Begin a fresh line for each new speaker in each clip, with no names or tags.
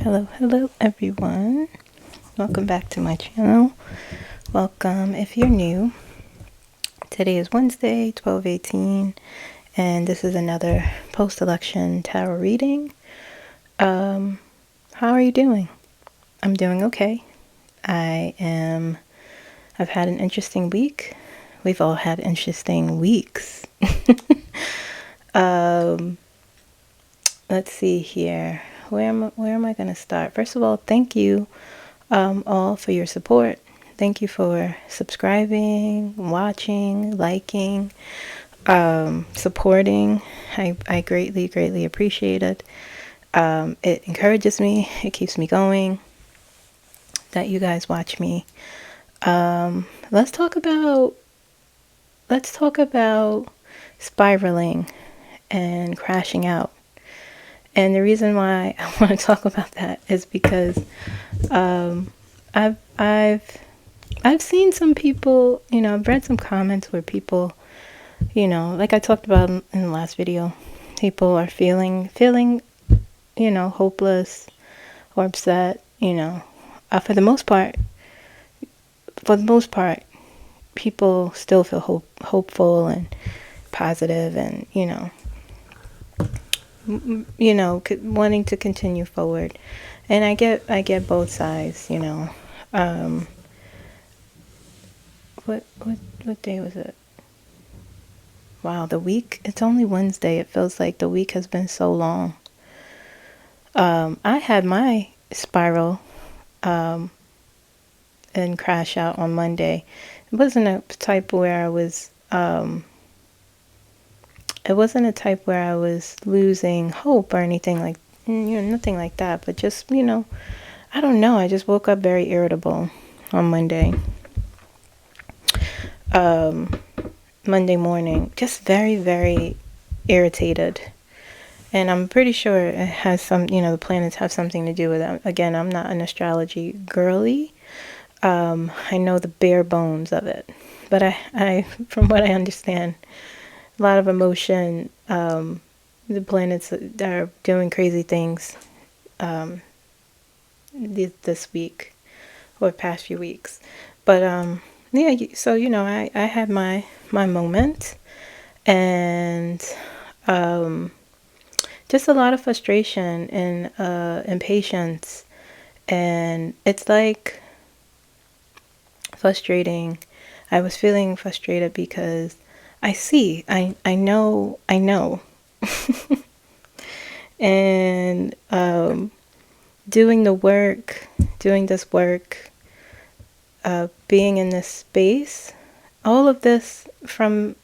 Hello everyone. Welcome back to my channel. Welcome if you're new. Today is Wednesday, 12/18, and this is another post-election tarot reading. How are you doing? I'm doing okay. I've had an interesting week. We've all had interesting weeks. Let's see here. Where am I going to start? First of all, thank you all for your support. Thank you for subscribing, watching, liking, supporting. I greatly appreciate it. It encourages me. It keeps me going that you guys watch me. Let's talk about spiraling and crashing out. And the reason why I want to talk about that is because I've seen some people, I've read some comments where people, like I talked about in the last video, people are feeling, hopeless or upset, for the most part, people still feel hopeful and positive and, wanting to continue forward. And I get both sides, what day was it? Wow, the week, it's only Wednesday. It feels like the week has been so long. I had my spiral and crash out on Monday. It wasn't a type where I was losing hope or anything like, nothing like that. But just, I don't know. I just woke up very irritable on Monday. Monday morning, just very, very irritated. And I'm pretty sure it has some, the planets have something to do with it. Again, I'm not an astrology girly. I know the bare bones of it. But I from what I understand, a lot of emotion, the planets are doing crazy things this week or past few weeks. But yeah, so I had my moment, and just a lot of frustration and impatience, and it's like frustrating. I was feeling frustrated because I know and doing this work, being in this space, all of this from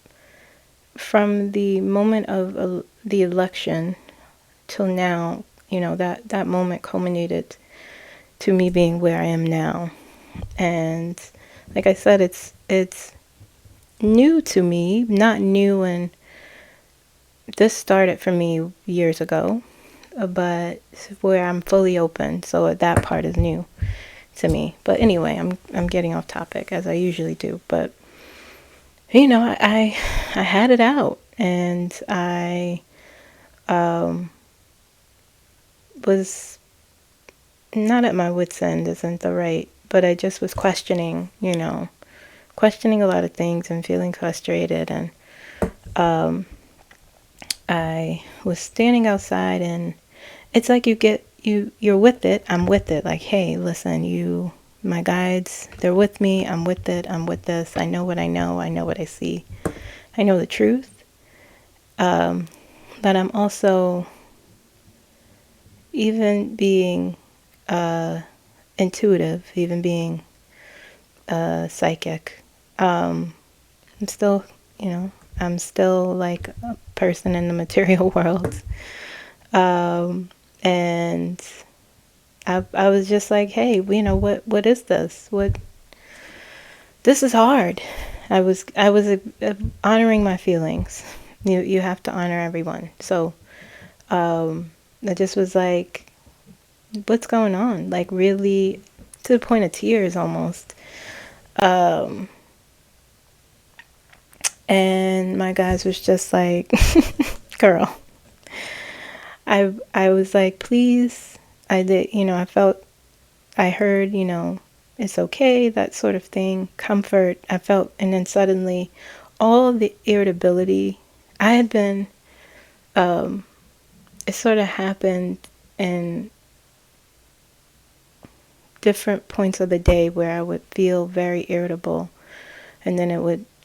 the moment of the election till now, that moment culminated to me being where I am now. And like I said, it's new to me, not new, and this started for me years ago, but where I'm fully open, so that part is new to me. But anyway, I'm getting off topic as I usually do. But I had it out, and I was not at my wit's end isn't the right, but I just was questioning a lot of things and feeling frustrated. And I was standing outside, and it's like you're with it. I'm with it. Like, hey, listen, my guides, they're with me. I'm with it. I'm with this. I know what I know. I know what I see. I know the truth. But I'm also, even being intuitive, even being psychic, I'm still like a person in the material world. And I was just like, hey, what is this? This is hard. I was honoring my feelings. You have to honor everyone. So I just was like, what's going on? Like, really, to the point of tears almost. And my guys was just like, girl, I was like, please, I did, I heard, it's okay, that sort of thing, comfort. I felt, and then suddenly all the irritability, I had been, it sort of happened in different points of the day where I would feel very irritable. And then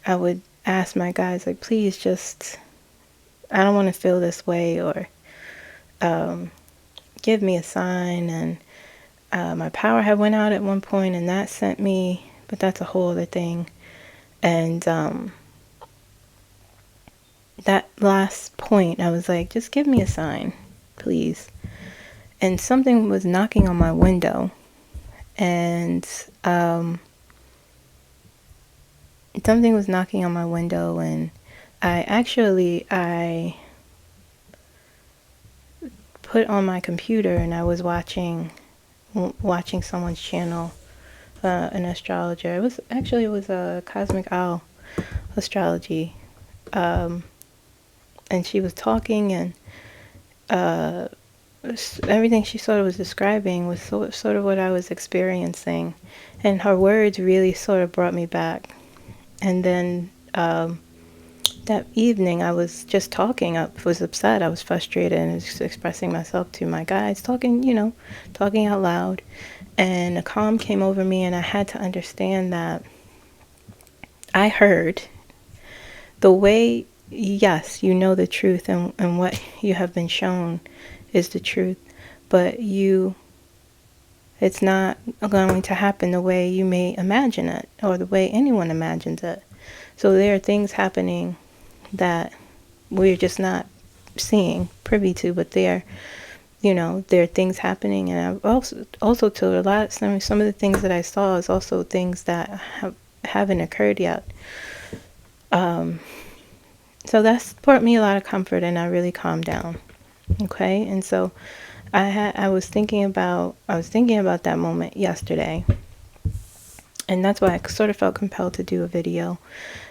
I would ask my guys, like, please just, I don't want to feel this way, or give me a sign. And my power had went out at one point, and that sent me, but that's a whole other thing. And that last point, I was like, just give me a sign, please. And something was knocking on my window, and something was knocking on my window, and I put on my computer, and I was watching someone's channel, an astrologer. It was a 𝐐𝐭𝐫𝐽 astrology, and she was talking, and everything she sort of was describing was sort of what I was experiencing, and her words really sort of brought me back. And then that evening, I was just talking. I was upset. I was frustrated, and was expressing myself to my guys, talking out loud. And a calm came over me, and I had to understand that I heard the way, yes, the truth, and what you have been shown is the truth, but it's not going to happen the way you may imagine it, or the way anyone imagines it. So there are things happening that we're just not privy to, but there are things happening. And I've also told some of the things that I saw is also things that haven't occurred yet. So that's brought me a lot of comfort, and I really calmed down. Okay, and so I was thinking about that moment yesterday, and that's why I sort of felt compelled to do a video,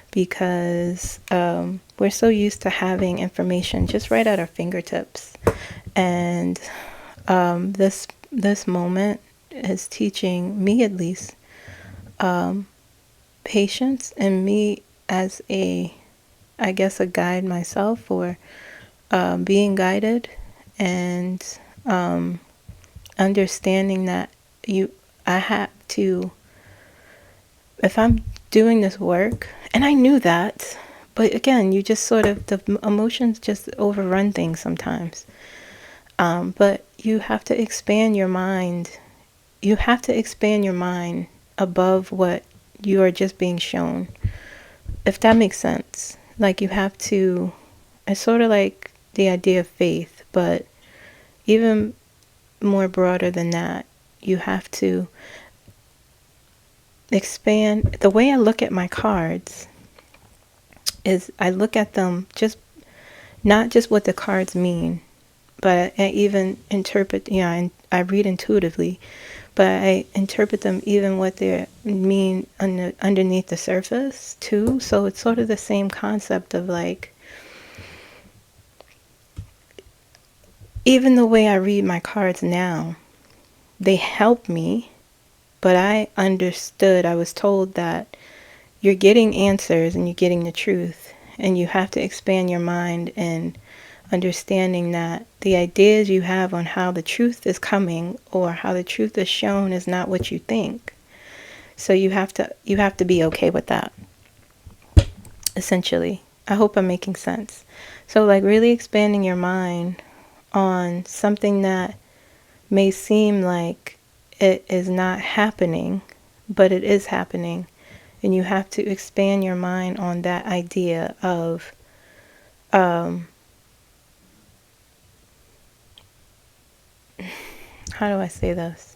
because we're so used to having information just right at our fingertips, and this moment is teaching me, at least, patience, and me as a guide myself, or being guided, and understanding that I have to, if I'm doing this work, and I knew that, but again, you just sort of, the emotions just overrun things sometimes. But you have to expand your mind. You have to expand your mind above what you are just being shown, if that makes sense. Like, you have to, it's sort of like the idea of faith, but even more broader than that. You have to expand. The way I look at my cards is I look at them just, not just what the cards mean, but I even interpret, and I read intuitively, but I interpret them even what they mean underneath the surface too. So it's sort of the same concept of, like, even the way I read my cards now, they help me, but I was told that you're getting answers and you're getting the truth, and you have to expand your mind in understanding that the ideas you have on how the truth is coming, or how the truth is shown, is not what you think. So you have to be okay with that, essentially. I hope I'm making sense. So, like, really expanding your mind on something that may seem like it is not happening, but it is happening. And you have to expand your mind on that idea of how do I say this?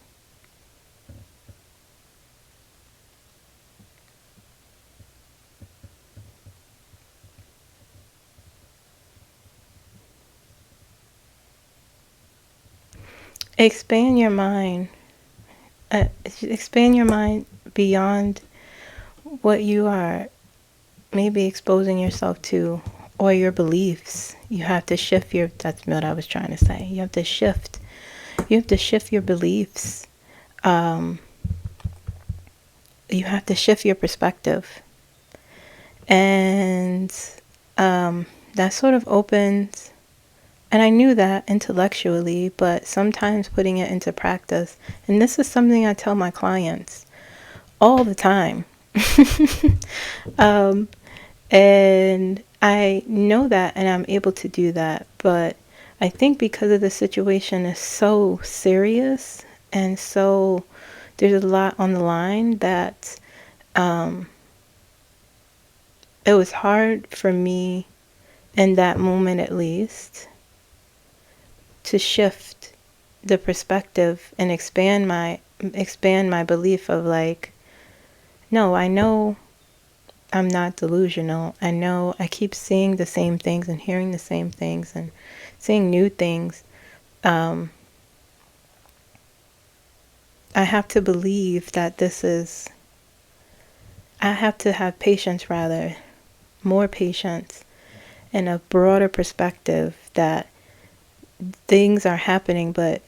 Expand your mind. Expand your mind beyond what you are maybe exposing yourself to, or your beliefs. You have to shift that's what I was trying to say. You have to shift You have to shift your beliefs. You have to shift your perspective. And that sort of opens, and I knew that intellectually, but sometimes putting it into practice, and this is something I tell my clients all the time. And I know that, and I'm able to do that, but I think because of the situation is so serious, and so there's a lot on the line, that it was hard for me in that moment, at least, to shift the perspective and expand my belief of like, no, I know I'm not delusional. I know I keep seeing the same things and hearing the same things and seeing new things. I have to believe that I have to have patience, rather, more patience, and a broader perspective that things are happening, but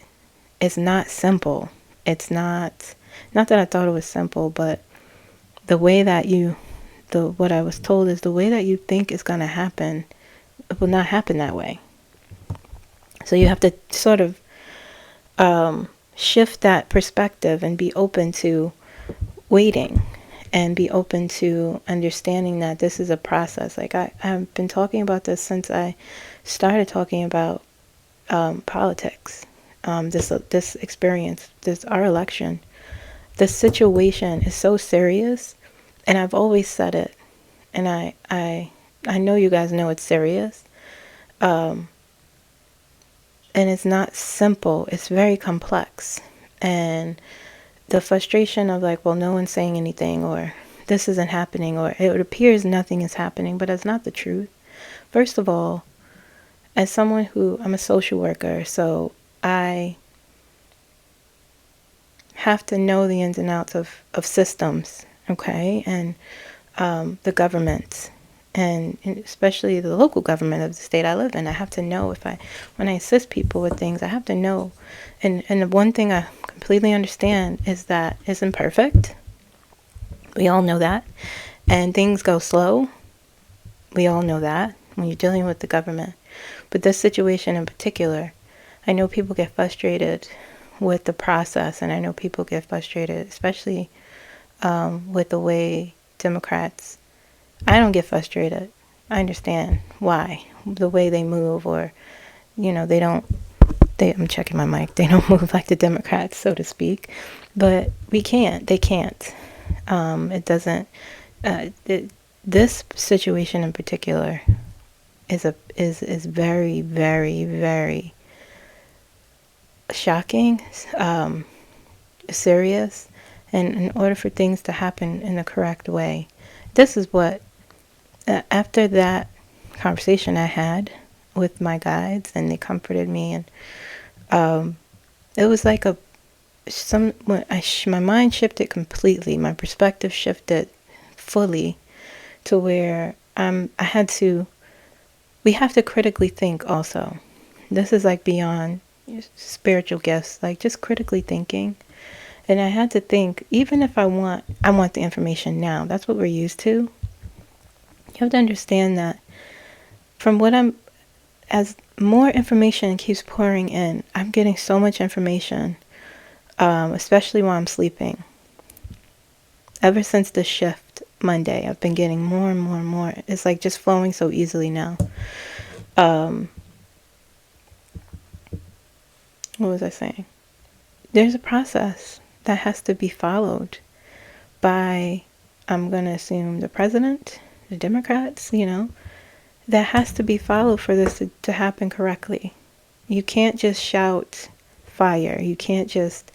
it's not simple. It's not that I thought it was simple, but the way that what I was told is the way that you think is going to happen, it will not happen that way. So you have to sort of shift that perspective and be open to waiting, and be open to understanding that this is a process. Like I've been talking about this since I started talking about politics. This experience, our election, the situation is so serious, and I've always said it, and I know you guys know it's serious, and it's not simple. It's very complex, and the frustration of like, well, no one's saying anything, or this isn't happening, or it appears nothing is happening, but it's not the truth. First of all, as someone I'm a social worker, so I have to know the ins and outs of systems, okay, and the government, and especially the local government of the state I live in. I have to know when I assist people with things, I have to know. And the one thing I completely understand is that it's imperfect. We all know that. And things go slow. We all know that when you're dealing with the government. But this situation in particular, I know people get frustrated with the process, and I know people get frustrated, especially with the way Democrats. I don't get frustrated. I understand why, the way they move, or I'm checking my mic. They don't move like the Democrats, so to speak. But they can't. It doesn't. This situation in particular is very, very, very shocking, serious, and in order for things to happen in the correct way, this is what, after that conversation I had with my guides, and they comforted me, and it was like my mind shifted completely, my perspective shifted fully to where we have to critically think also. This is like beyond spiritual gifts, like just critically thinking. And I had to think, even if I want the information now. That's what we're used to. You have to understand that as more information keeps pouring in, I'm getting so much information, especially while I'm sleeping. Ever since the shift Monday, I've been getting more and more and more. It's like just flowing so easily now. What was I saying? There's a process that has to be followed by, I'm going to assume, the president, the Democrats, that has to be followed for this to happen correctly. You can't just shout fire. You can't just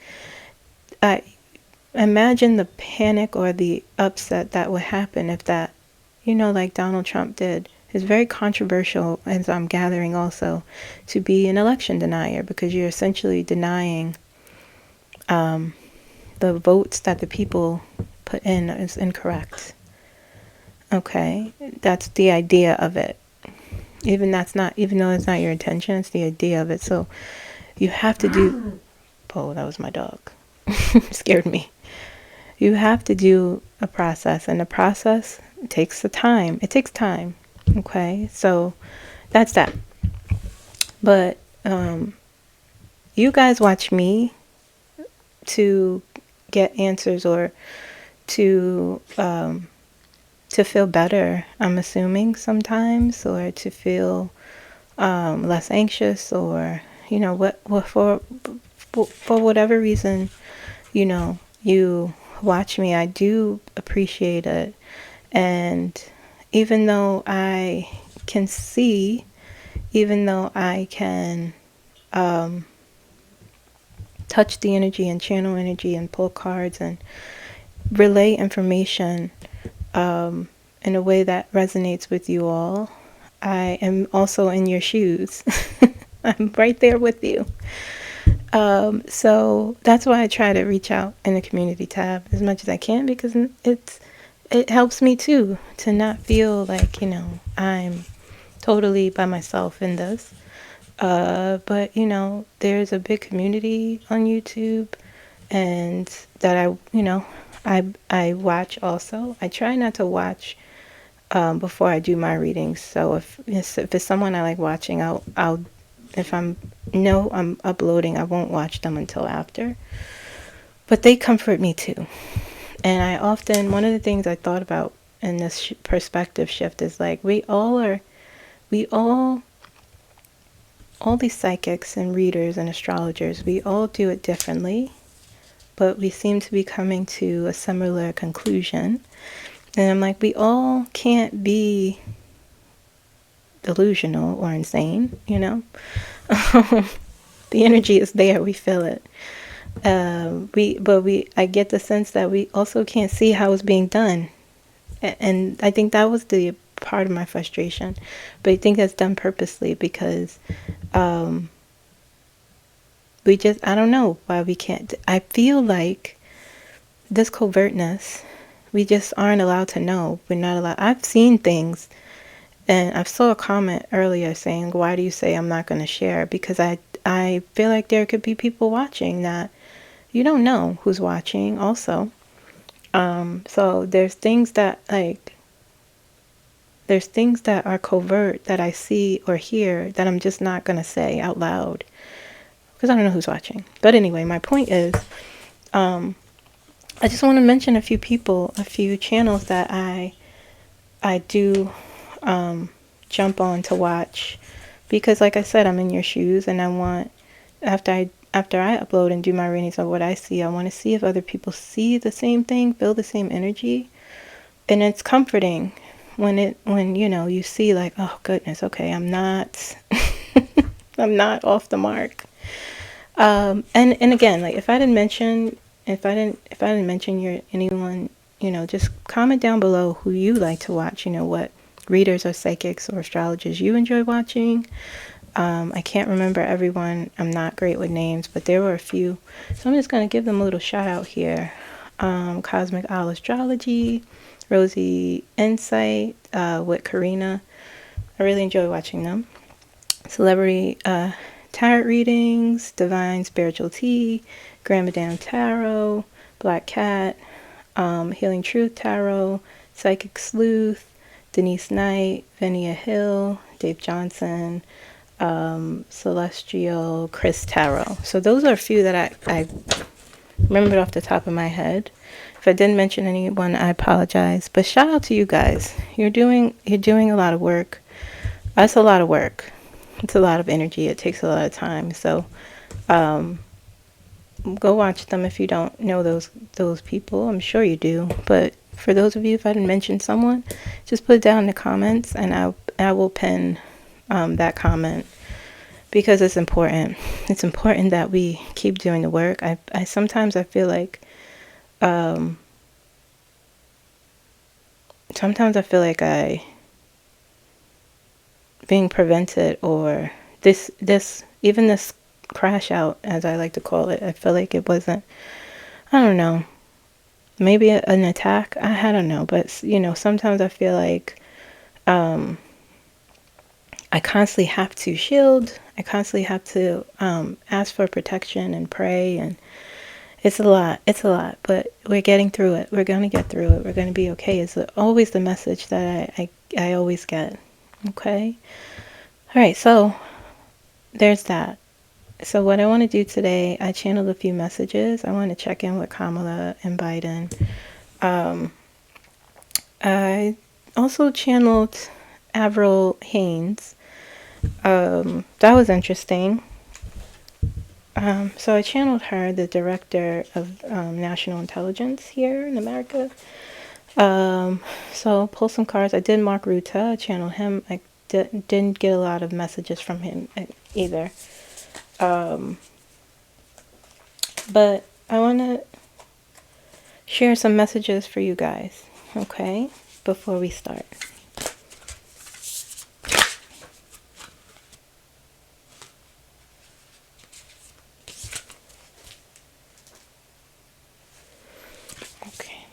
imagine the panic or the upset that would happen if that, like Donald Trump did. It's very controversial, as I'm gathering also, to be an election denier, because you're essentially denying the votes that the people put in is incorrect. Okay, that's the idea of it. Even though it's not your intention, it's the idea of it. So you have to do Oh, that was my dog. Scared me. You have to do a process, and the process takes the time. It takes time. Okay, so that's that. But you guys watch me to get answers, or to feel better, I'm assuming, sometimes, or to feel less anxious, or what for whatever reason, you watch me. I do appreciate it. And even though I can see, even though I can touch the energy and channel energy and pull cards and relay information in a way that resonates with you all, I am also in your shoes. I'm right there with you. So that's why I try to reach out in the community tab as much as I can, because it helps me too, to not feel like, I'm totally by myself in this. But there's a big community on YouTube, and that I watch also. I try not to watch before I do my readings. So if it's someone I like watching, I'll if I'm uploading, I won't watch them until after. But they comfort me too. And I often, one of the things I thought about in this perspective shift is like, we all these psychics and readers and astrologers, we all do it differently, but we seem to be coming to a similar conclusion. And I'm like, we all can't be delusional or insane, The energy is there, we feel it. I get the sense that we also can't see how it's being done. And I think that was the part of my frustration. But I think that's done purposely, because I don't know why we can't. I feel like this covertness, we just aren't allowed to know. We're not allowed. I've seen things, and I saw a comment earlier saying, why do you say I'm not going to share? Because I feel like there could be people watching that you don't know who's watching also. So there's things that are covert that I see or hear that I'm just not going to say out loud, because I don't know who's watching. But anyway, my point is, I just want to mention a few people, a few channels that I do jump on to watch, because like I said, I'm in your shoes, and I want, after I upload and do my readings of what I see, I want to see if other people see the same thing, feel the same energy. And it's comforting when you see like, oh goodness, okay, I'm not I'm not off the mark. And again, like if I didn't mention anyone, just comment down below who you like to watch, what readers or psychics or astrologers you enjoy watching. I can't remember everyone. I'm not great with names, but there were a few. So I'm just going to give them a little shout out here. Cosmic Owl Astrology, Rosie Insight with Karina. I really enjoy watching them. Celebrity Tarot Readings, Divine Spiritual Tea, Grand Madame Tarot, Black Cat, Healing Truth Tarot, Psychic Sleuth, Denise Knight, Venia Hill, Dave Johnson, Celestial, Chris Tarot. So those are a few that I remembered off the top of my head. If I didn't mention anyone, I apologize. But shout out to you guys. You're doing a lot of work. That's a lot of work. It's a lot of energy. It takes a lot of time. So go watch them if you don't know those people. I'm sure you do. But for those of you, if I didn't mention someone, just put it down in the comments, and I will pin that comment, because it's important. It's important that we keep doing the work. I sometimes I feel like I being prevented, or this crash out, as I like to call it. I feel like it wasn't, I don't know, maybe an attack. I don't know, but sometimes I feel like I I constantly have to shield. I constantly have to ask for protection and pray, and it's a lot. It's a lot, but we're getting through it. We're going to get through it. We're going to be okay. It's always the message that I always get. Okay? All right, so there's that. So what I want to do today, I channeled a few messages. I want to check in with Kamala and Biden. I also channeled AVRIL Haines. That was interesting. So I channeled her, the director of national intelligence here in America. So pull some cards. I did Mark Ruta. I channeled him. I didn't get a lot of messages from him either. But I want to share some messages for you guys, okay, before we start. Okay.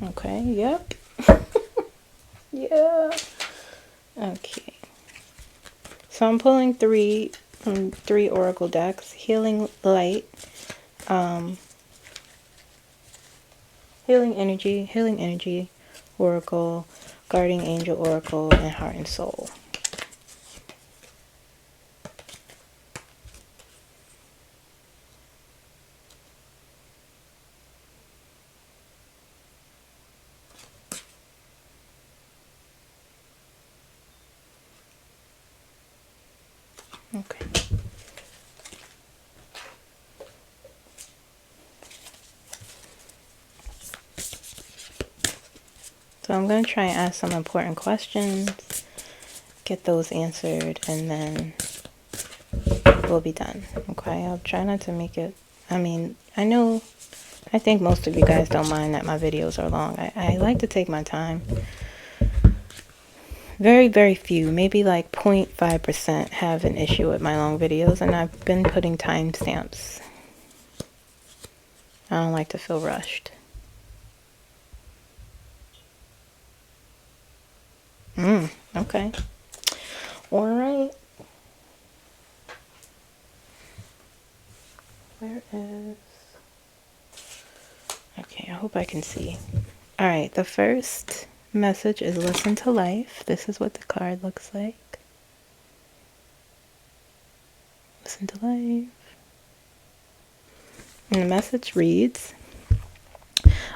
Okay, yep. Yeah. Okay. So I'm pulling three oracle decks. Healing light, healing energy, oracle, guardian angel oracle, and heart and soul. Okay. So I'm going to try and ask some important questions, get those answered, and then we'll be done. Okay, I'll try not to make it, I think most of you guys don't mind that my videos are long. I like to take my time. Very, very few, maybe like 0.5% have an issue with my long videos, and I've been putting timestamps. I don't like to feel rushed. Okay. All right. Where is... Okay, I hope I can see. All right, the first message is listen to life. This is what the card looks like. Listen to life. And the message reads,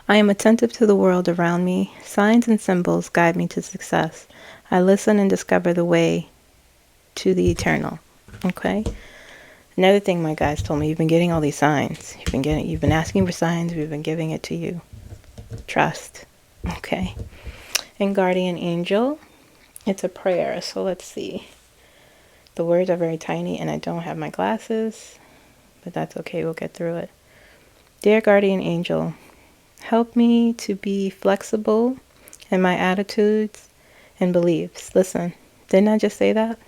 I am attentive to the world around me. Signs and symbols guide me to success. I listen and discover the way to the eternal. Okay? Another thing my guys told me, you've been getting all these signs. You've been asking for signs, we've been giving it to you. Trust. Okay? And guardian angel, it's a prayer. So let's see. The words are very tiny and I don't have my glasses, but that's okay, we'll get through it. Dear guardian angel, help me to be flexible in my attitudes and beliefs. Listen, didn't I just say that?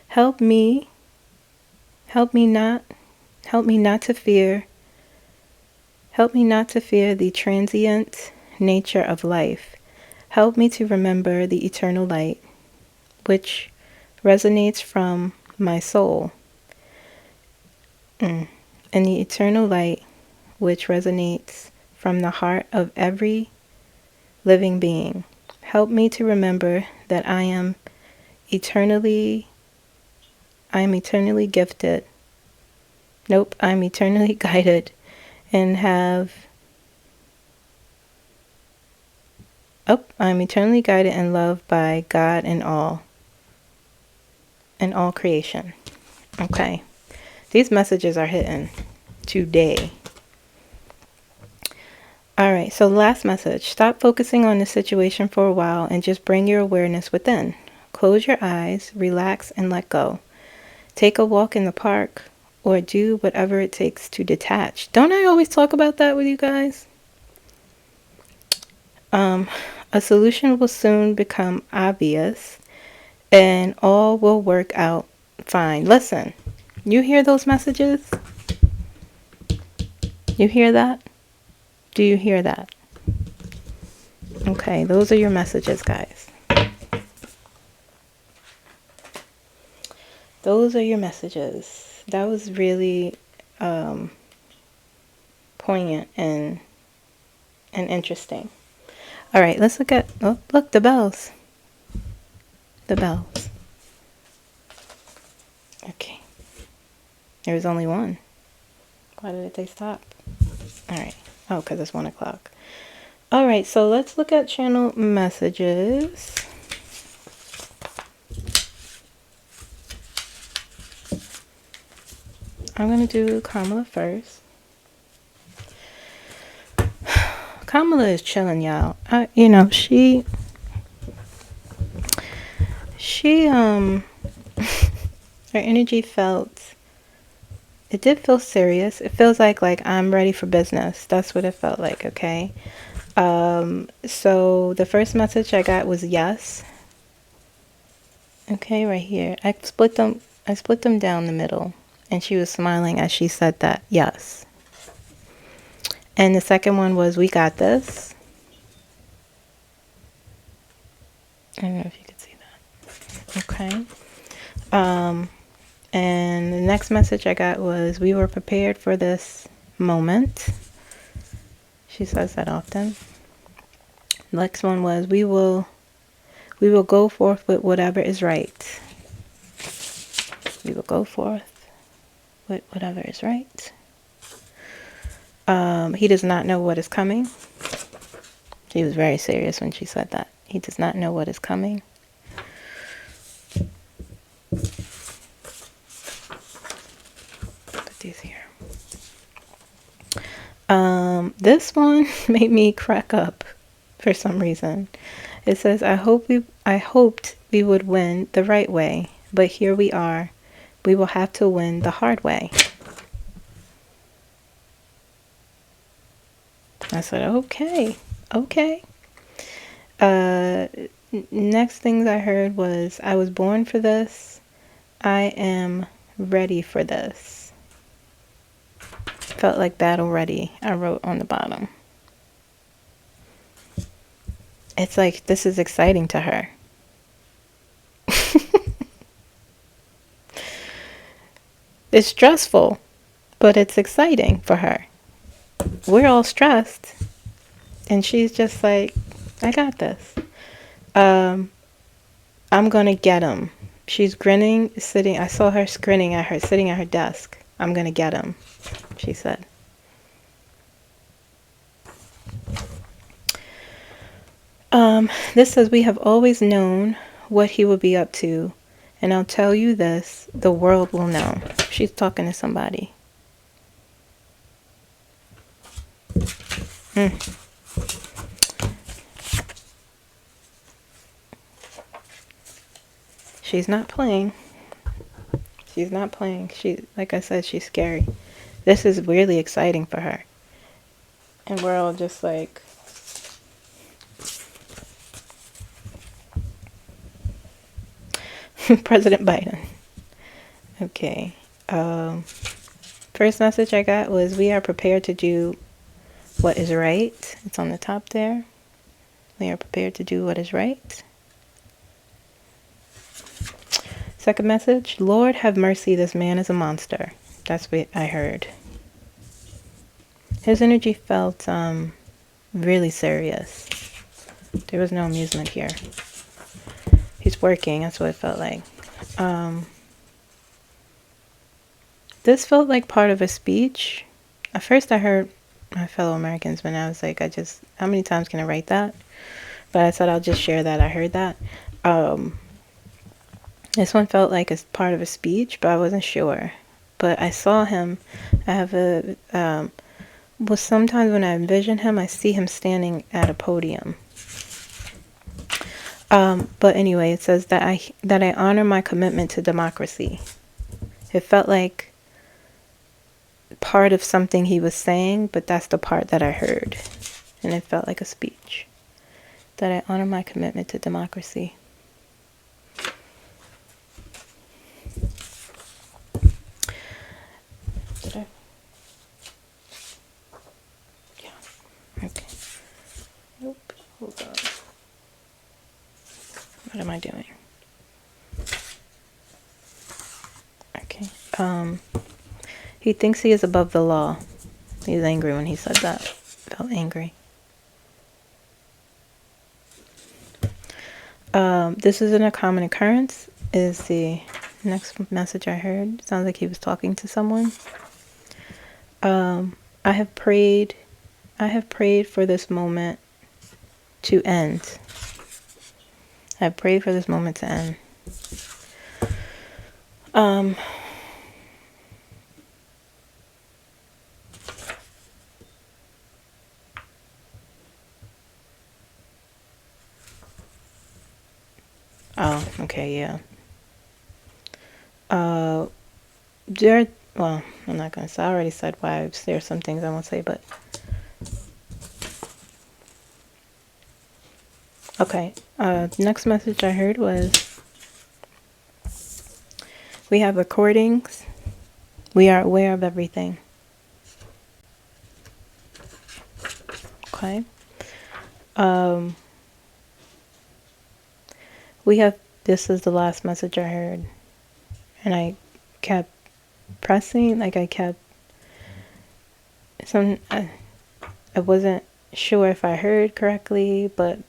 Help me not to fear the transient nature of life. Help me to remember the eternal light, which resonates from my soul. And the eternal light, which resonates from the heart of every living being. Help me to remember that I am eternally gifted. I'm eternally guided and I'm eternally guided and loved by God and all creation. Okay. These messages are hitting today. All right, so last message. Stop focusing on the situation for a while and just bring your awareness within. Close your eyes, relax, and let go. Take a walk in the park or do whatever it takes to detach. Don't I always talk about that with you guys? A solution will soon become obvious and all will work out fine. Listen, you hear those messages? You hear that? Do you hear that? Okay, those are your messages, guys. Those are your messages. That was really poignant and interesting. All right, let's look at, oh, look, the bells. The bells. Okay. There was only one. Why did they stop? All right. Oh, because it's 1 o'clock. All right, so let's look at channel messages. I'm going to do Kamala first. Kamala is chilling, y'all. You know, her energy felt, it did feel serious. It feels like I'm ready for business. That's what it felt like, okay? So the first message I got was yes. Okay, right here. I split them down the middle, and she was smiling as she said that, yes. And the second one was, we got this. I don't know if you could see that. Okay. And the next message I got was, we were prepared for this moment. She says that often. Next one was, we will go forth with whatever is right. We will go forth with whatever is right. He does not know what is coming. She was very serious when she said that. He does not know what is coming. Put these here. This one made me crack up for some reason. It says, I hoped we would win the right way, but here we are. We will have to win the hard way. I said, okay. Next things I heard was, I was born for this. I am ready for this. Felt like battle ready, I wrote on the bottom. It's like, this is exciting to her. It's stressful, but it's exciting for her. We're all stressed, and she's just like, I got this. I'm gonna get him. She's grinning, sitting. I saw her grinning at her, sitting at her desk. I'm gonna get him, she said. This says, we have always known what he will be up to, and I'll tell you this, the world will know. She's talking to somebody. She's not playing. She's not playing. Like I said, she's scary. This is really exciting for her. And we're all just like, President Biden. Okay. First message I got was, we are prepared to do what is right. It's on the top there. We are prepared to do what is right. Second message, Lord have mercy, this man is a monster. That's what I heard. His energy felt really serious. There was no amusement here. He's working, that's what it felt like. This felt like part of a speech. At first I heard my fellow Americans, but I was like, how many times can I write that? But I said I'll just share that. I heard that. This one felt like a part of a speech, but I wasn't sure. But I saw him. I have well, sometimes when I envision him, I see him standing at a podium. But anyway, it says that I honor my commitment to democracy. It felt like part of something he was saying, but that's the part that I heard. And it felt like a speech. that I honor my commitment to democracy. Did I? Yeah. Okay. Nope. Hold on. What am I doing? Okay. He thinks he is above the law. He's angry when he said that. Felt angry. This isn't a common occurrence, is the next message I heard. Sounds like he was talking to someone. I have prayed for this moment to end. I have prayed for this moment to end. Oh, okay, yeah. Well, I'm not gonna say, I already said wives. There are some things I won't say, but okay. Next message I heard was, we have recordings. We are aware of everything. Okay. This is the last message I heard. And I kept pressing, like I wasn't sure if I heard correctly, but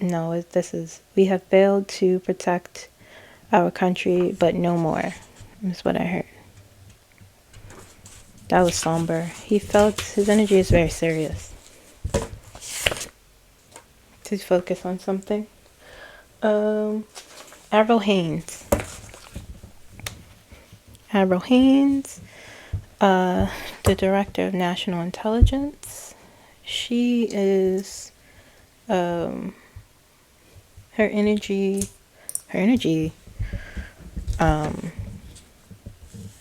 no, we have failed to protect our country, but no more, is what I heard. That was somber. His energy is very serious. To focus on something. AVRIL Haines. AVRIL Haines, the Director of National Intelligence. She is, her energy,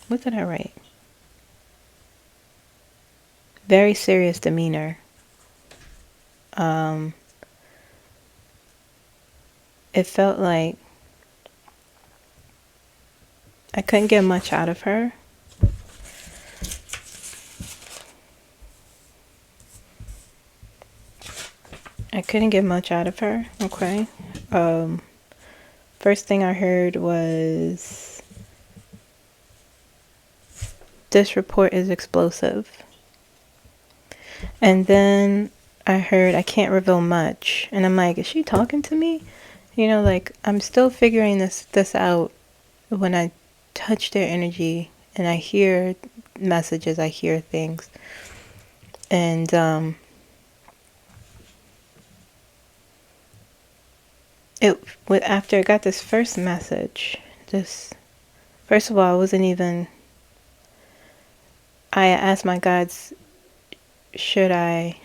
what did I write? Very serious demeanor. It felt like I couldn't get much out of her. Okay. First thing I heard was, this report is explosive. And then I heard, I can't reveal much. And I'm like, is she talking to me? You know, like, I'm still figuring this out when I touch their energy and I hear messages, I hear things. And after I got this first message, first of all, I asked my guides, should I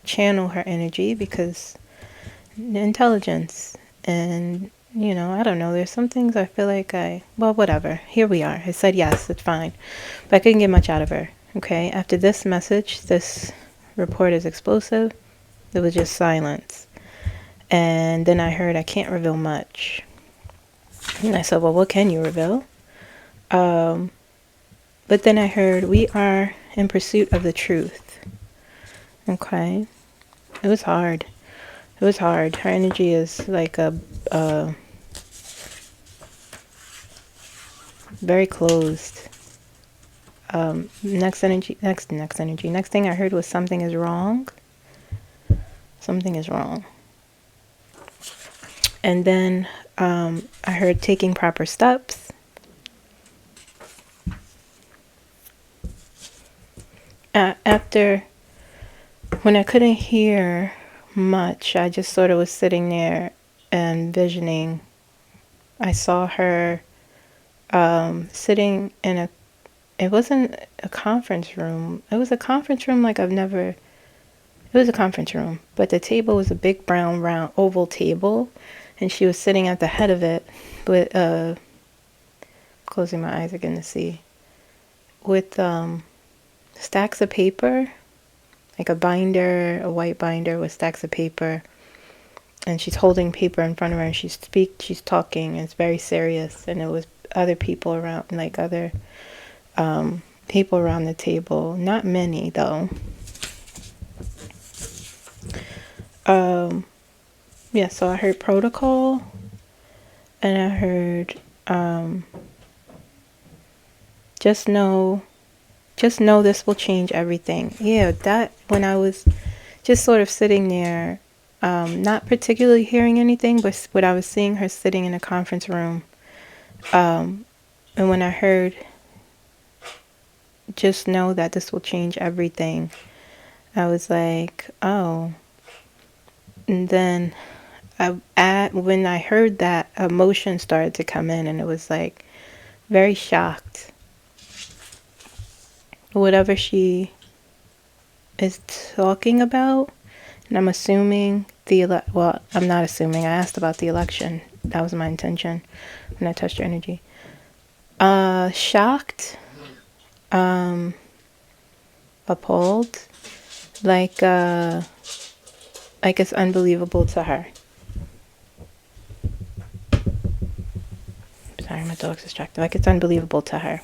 channel her energy, because intelligence, and I don't know, there's some things I feel like well, whatever, here we are. I said yes, it's fine, but I couldn't get much out of her. Okay, after this message, this report is explosive, there was just silence. And then I heard, I can't reveal much. And I said, well, what can you reveal? But then I heard, we are in pursuit of the truth. Okay. It was hard. Her energy is like a very closed. Next thing I heard was, something is wrong. And then I heard, taking proper steps. After, when I couldn't hear much, I just sort of was sitting there and visioning. I saw her sitting in it wasn't a conference room. It was a conference room like it was a conference room, but the table was a big brown round oval table, and she was sitting at the head of it with closing my eyes again to see, with stacks of paper, like a white binder with stacks of paper, and she's holding paper in front of her, and she's talking, and it's very serious, and it was other people around, like other people around the table, not many though. Yeah, so I heard protocol, and I heard just know this will change everything. Yeah, that, when I was just sort of sitting there, not particularly hearing anything, but I was seeing her sitting in a conference room, and when I heard just know that this will change everything, I was like, oh. And then when I heard that, emotion started to come in, and it was like very shocked. Whatever she is talking about, and I'm assuming well, I'm not assuming, I asked about the election. That was my intention when I touched her energy. Shocked, appalled, like it's unbelievable to her. Sorry, my dog's distracted. Like it's unbelievable to her.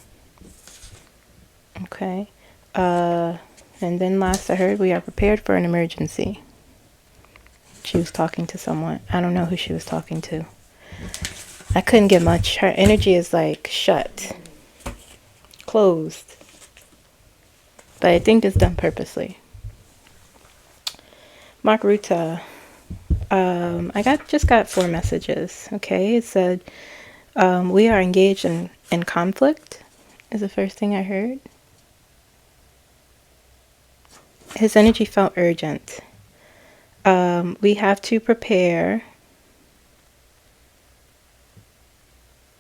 Okay. And then last I heard, we are prepared for an emergency. She was talking to someone. I don't know who she was talking to. I couldn't get much. Her energy is like shut, closed. But I think it's done purposely. Mark Ruta. I just got 4 messages. Okay, it said we are engaged in conflict. Is the first thing I heard. His energy felt urgent. We have to prepare.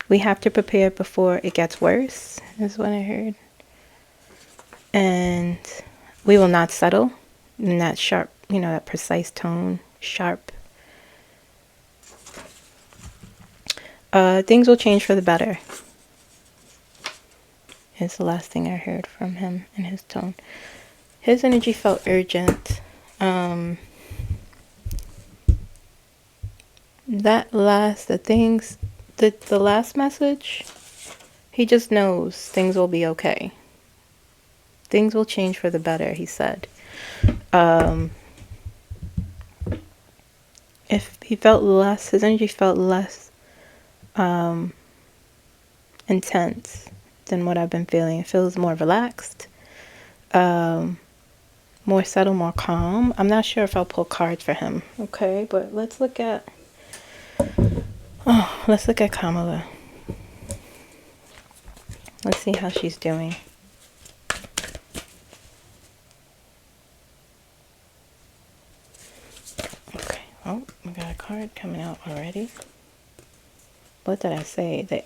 We have to prepare before it gets worse, is what I heard. And we will not settle in that sharp, that precise tone, sharp. Things will change for the better, is the last thing I heard from him in his tone. His energy felt urgent. The last message, he just knows things will be okay. Things will change for the better, he said. If he felt less, his energy felt less intense than what I've been feeling. It feels more relaxed, more settled, more calm. I'm not sure if I'll pull cards for him. Okay, but let's look at Kamala. Let's see how she's doing. Okay, oh, we got a card coming out already. What did I say? The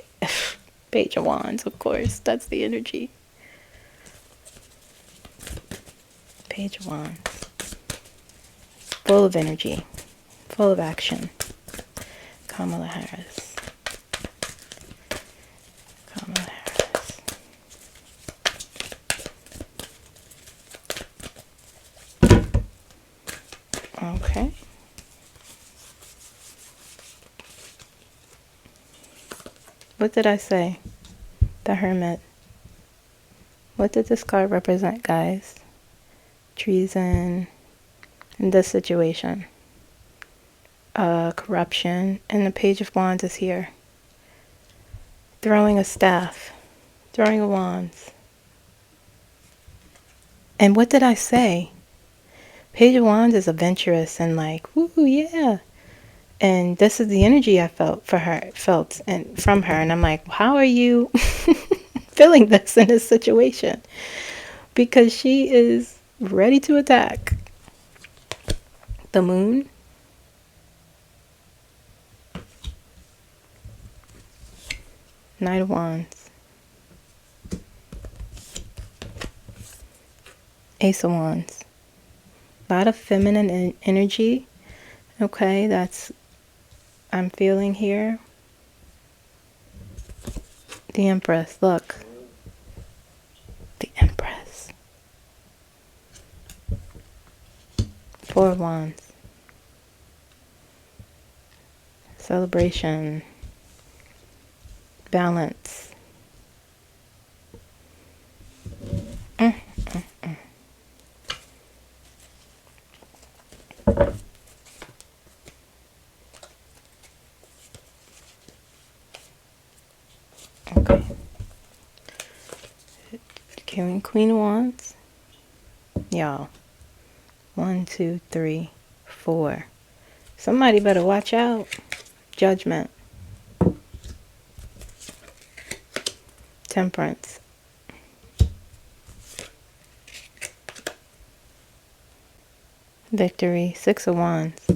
Page of Wands, of course. That's the energy. Page of Wands. Full of energy. Full of action. Kamala Harris. Kamala Harris. Okay. What did I say? The Hermit. What did this card represent, guys? Treason in this situation. Corruption. And the Page of Wands is here. Throwing a staff. Throwing a wands. And what did I say? Page of Wands is adventurous and like, woo, yeah. And this is the energy I felt from her. And I'm like, how are you feeling this in this situation? Because she is ready to attack. The Moon. Knight of Wands. Ace of Wands. A lot of feminine energy. Okay, I'm feeling here. The Empress, look. The Empress. 4 of Wands. celebration, balance. Okay. King and Queen of Wands. Y'all. 1, 2, 3, 4. Somebody better watch out. Judgment. Temperance. Victory. 6 of Wands.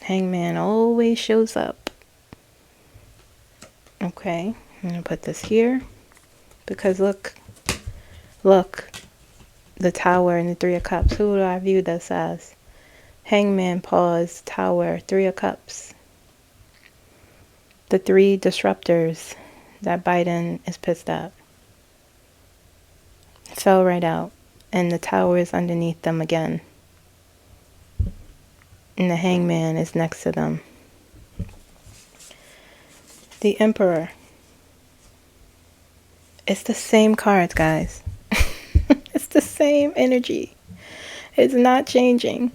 Hangman always shows up. Okay, I'm gonna put this here because look, the Tower and the 3 of Cups. Who do I view this as? Hangman, pause, Tower, 3 of Cups. The 3 disruptors that Biden is pissed at. Fell right out, and the Tower is underneath them again. And the Hangman is next to them. The Emperor. It's the same cards, guys. It's the same energy. It's not changing.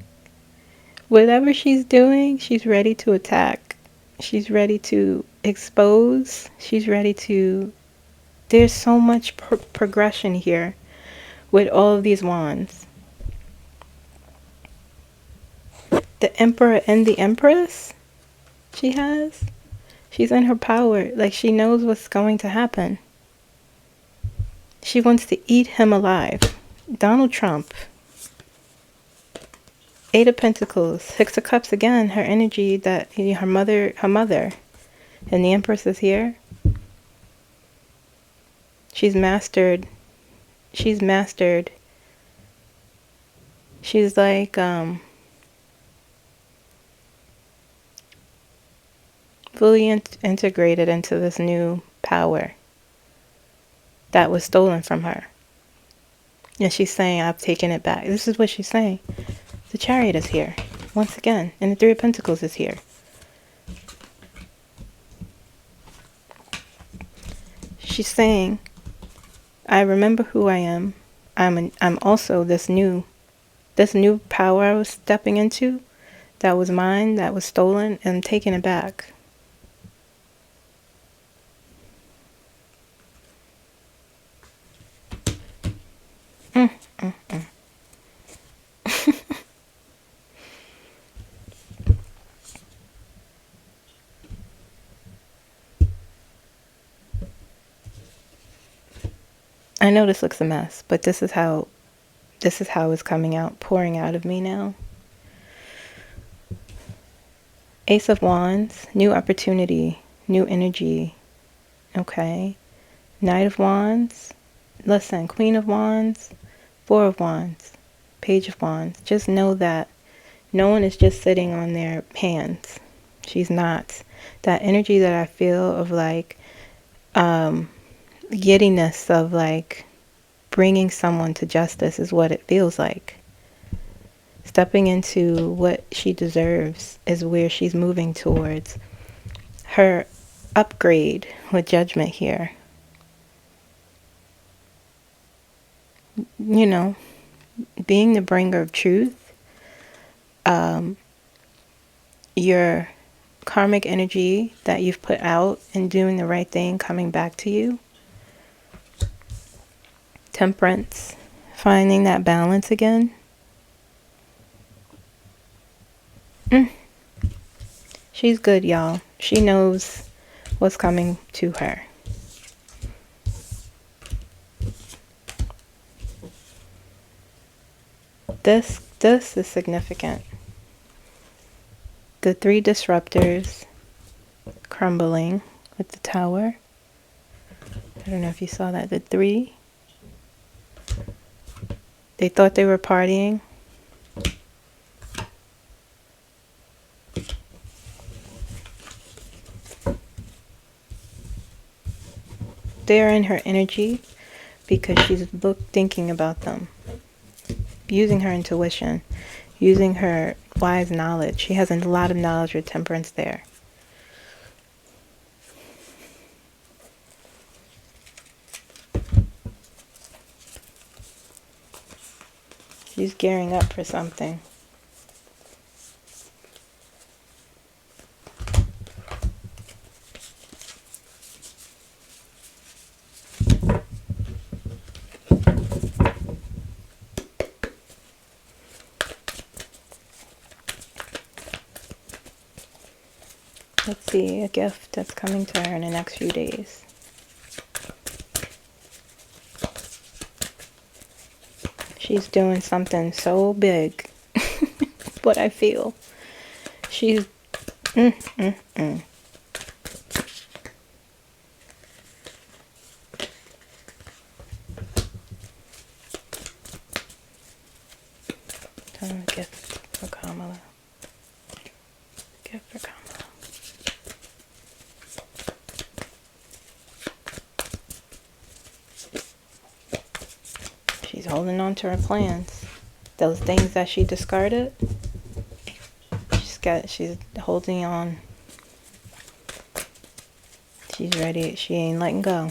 Whatever she's doing, she's ready to attack. She's ready to expose. She's ready to... There's so much progression here with all of these wands. The Emperor and the Empress she has. She's in her power. Like, she knows what's going to happen. She wants to eat him alive. Donald Trump. 8 of Pentacles. 6 of Cups again. Her energy that her mother. And the Empress is here. She's mastered. She's like, fully integrated into this new power that was stolen from her. And she's saying, I've taken it back. This is what she's saying. The Chariot is here once again, and the 3 of Pentacles is here. She's saying, I remember who I am. I'm also this new power I was stepping into, that was mine, that was stolen, and I'm taking it back. I know this looks a mess, but this is how it's coming out, pouring out of me now. Ace of Wands, new opportunity, new energy. Okay. Knight of Wands. Listen, Queen of Wands, 4 of Wands, Page of Wands. Just know that no one is just sitting on their hands. She's not. That energy that I feel of like, giddiness of like bringing someone to justice is what it feels like. Stepping into what she deserves is where she's moving towards. Her upgrade with Judgment here. You know, being the bringer of truth. Your karmic energy that you've put out and doing the right thing coming back to you. Temperance, finding that balance again. She's good, y'all. She knows what's coming to her. This is significant. The 3 disruptors crumbling with the Tower. I don't know if you saw that. The 3. They thought they were partying. They're in her energy because she's thinking about them. Using her intuition. using her wise knowledge. She has a lot of knowledge with temperance there. She's gearing up for something. Let's see, a gift that's coming to her in the next few days. She's doing something so big. What I feel. She's... Don't gift for Kamala. Gift for Kamala. She's holding on to her plans. Those things that she discarded, she's holding on. She's ready. She ain't letting go.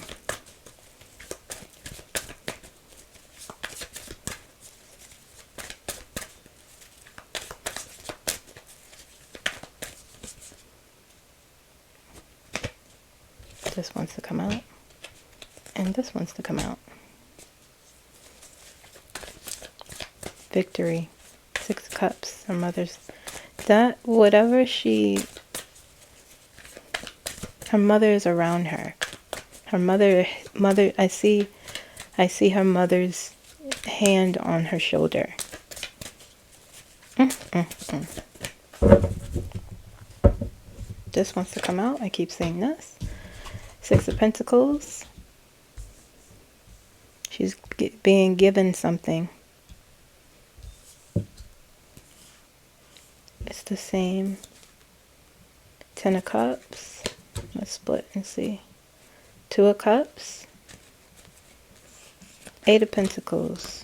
This wants to come out. And this wants to come out. Victory. 6 cups. Her mother's... That, whatever she... Her mother is around her. Her mother, I see her mother's hand on her shoulder. This wants to come out. I keep saying this. 6 of Pentacles. She's being given something. It's the same. 10 of Cups. Let's split and see. 2 of Cups. 8 of Pentacles.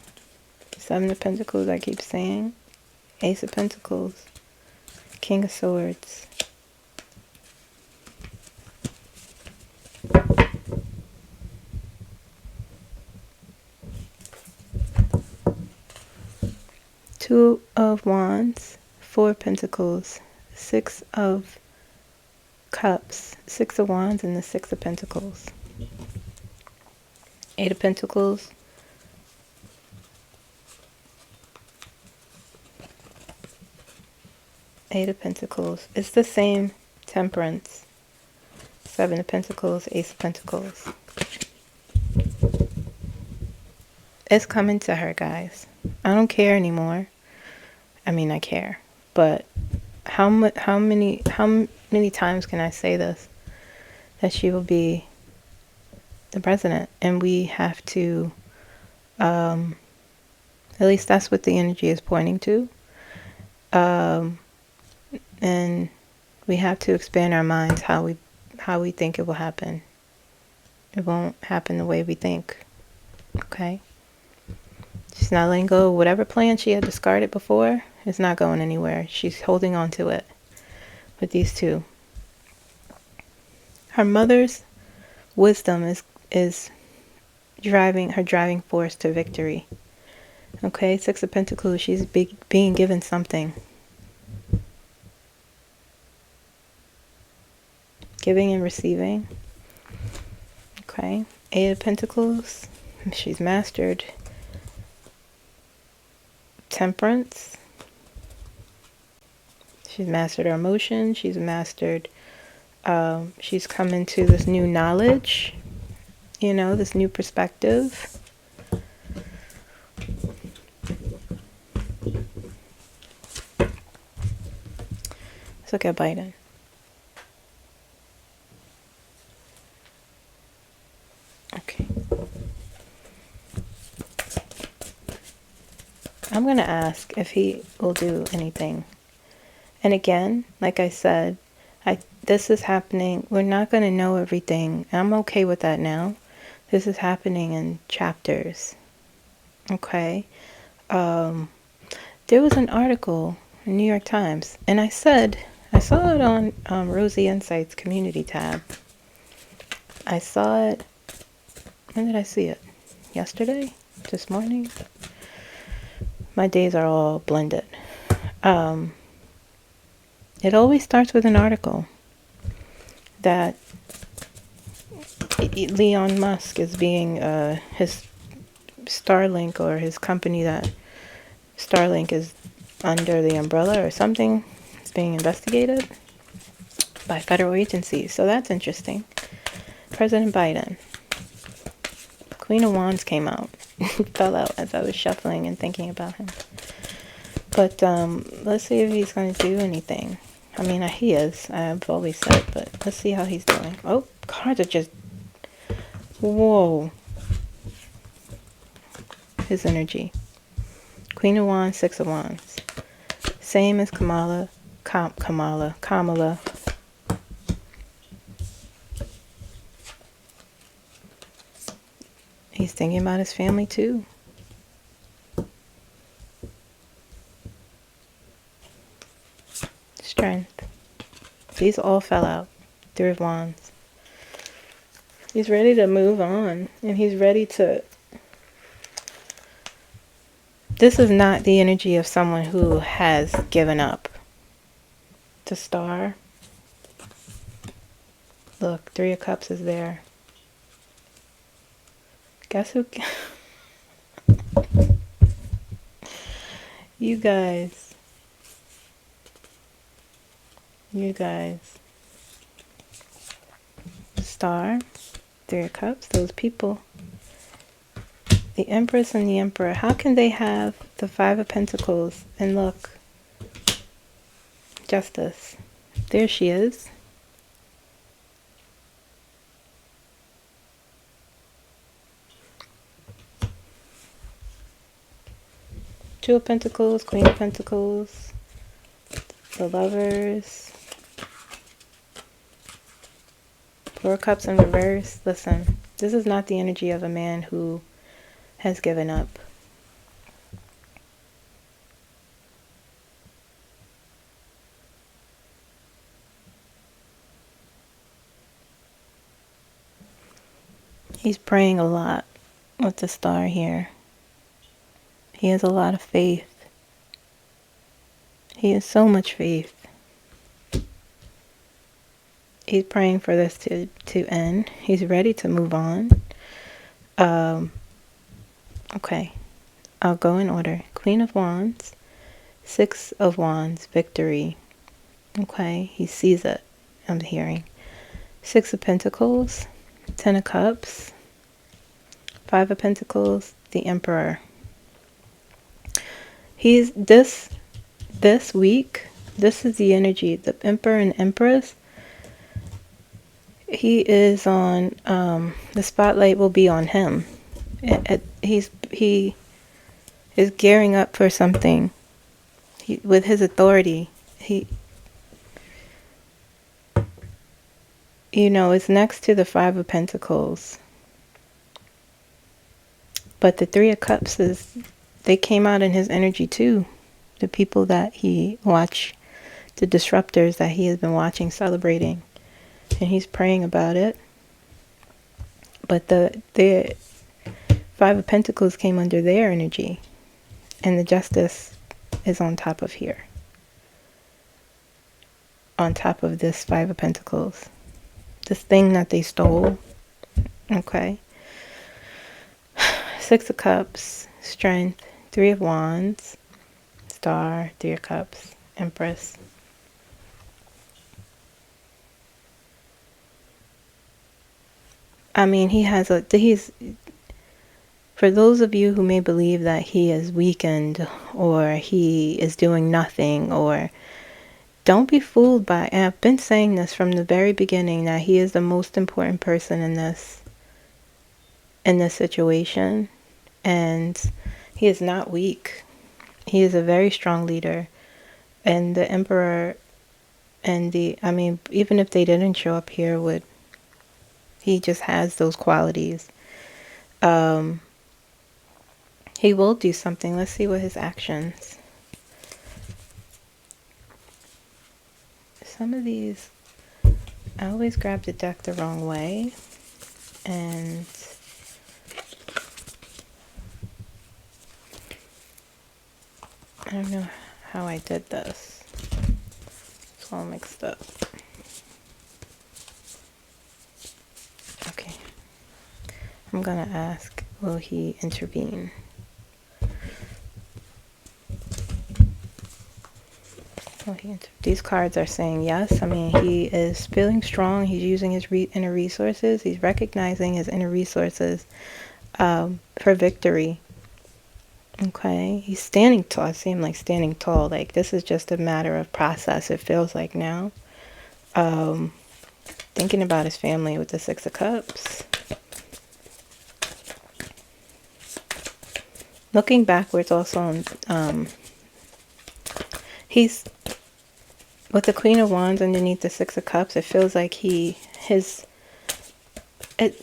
7 of Pentacles, I keep saying. Ace of Pentacles. King of Swords. Two of Wands. 4 of Pentacles. 6 of Cups. 6 of Wands and the 6 of Pentacles. 8 of Pentacles. Eight of Pentacles. It's the same. Temperance. 7 of Pentacles. Ace of Pentacles. It's coming to her, guys. I don't care anymore. I mean, I care. But how many times can I say this? That she will be the president. And we have to... at least that's what the energy is pointing to. And we have to expand our minds how we think it will happen. It won't happen the way we think. Okay? She's not letting go of whatever plan she had discarded before. It's not going anywhere. She's holding on to it with these two. Her mother's wisdom is her driving force to victory. Okay? 6 of Pentacles. She's being given something. Giving and receiving. Okay. 8 of Pentacles. She's mastered temperance. She's mastered her emotions. She's mastered, she's come into this new knowledge, you know, this new perspective. Let's look at Biden. Okay. I'm going to ask if he will do anything. And again, like I said, this is happening. We're not going to know everything. I'm okay with that now. This is happening in chapters. Okay? There was an article in New York Times, and I saw it on Rosie Insights community tab. I saw it, when did I see it? Yesterday? This morning? My days are all blended. It always starts with an article that Elon Musk is being, his Starlink, or his company that Starlink is under the umbrella or something, is being investigated by federal agencies. So that's interesting. President Biden. Queen of Wands came out. Fell out as I was shuffling and thinking about him. But let's see if he's going to do anything. I mean, he is. I've always said, but let's see how he's doing. Oh, cards are just... Whoa. His energy. Queen of Wands, Six of Wands. Same as Kamala. He's thinking about his family too. Strength. These all fell out. Three of Wands. He's ready to move on. And he's ready to... This is not the energy of someone who has given up. The Star. Look, Three of Cups is there. Guess who... You guys. Star. Three of Cups. Those people. The Empress and the Emperor. How can they have the Five of Pentacles? And look. Justice. There she is. Two of Pentacles, Queen of Pentacles, the Lovers, Four of Cups in reverse. Listen, this is not the energy of a man who has given up. He's praying a lot with the Star here. He has a lot of faith. He has so much faith. He's praying for this to end. He's ready to move on. Okay. I'll go in order. Queen of Wands. Six of Wands. Victory. Okay. He sees it. I'm hearing. Six of Pentacles. Ten of Cups. Five of Pentacles. The Emperor. He's this week, this is the energy, the Emperor and Empress. He is on, the spotlight will be on him. He is gearing up for something. With his authority, it's next to the Five of Pentacles. But the Three of Cups they came out in his energy too. The people that he watched, the disruptors that he has been watching, celebrating. And he's praying about it. But the Five of Pentacles came under their energy. And the Justice is on top of here. On top of this Five of Pentacles. This thing that they stole. Okay. Six of Cups. Strength. Three of Wands. Star. Three of Cups. Empress. I mean, for those of you who may believe that he is weakened or he is doing nothing, or don't be fooled by, and I've been saying this from the very beginning, that he is the most important person in this situation, and he is not weak. He is a very strong leader. And the Emperor and even if they didn't show up here, he just has those qualities. He will do something. Let's see what his actions. some of these, I always grab the deck the wrong way, and I don't know how I did this. It's all mixed up. Okay. I'm gonna ask, will he intervene? These cards are saying yes. I mean, he is feeling strong. He's using his inner resources. He's recognizing his inner resources for victory. Okay, he's standing tall. I see him like standing tall. Like this is just a matter of process. It feels like now. Thinking about his family with the Six of Cups. Looking backwards also, he's with the Queen of Wands underneath the Six of Cups. It feels like it's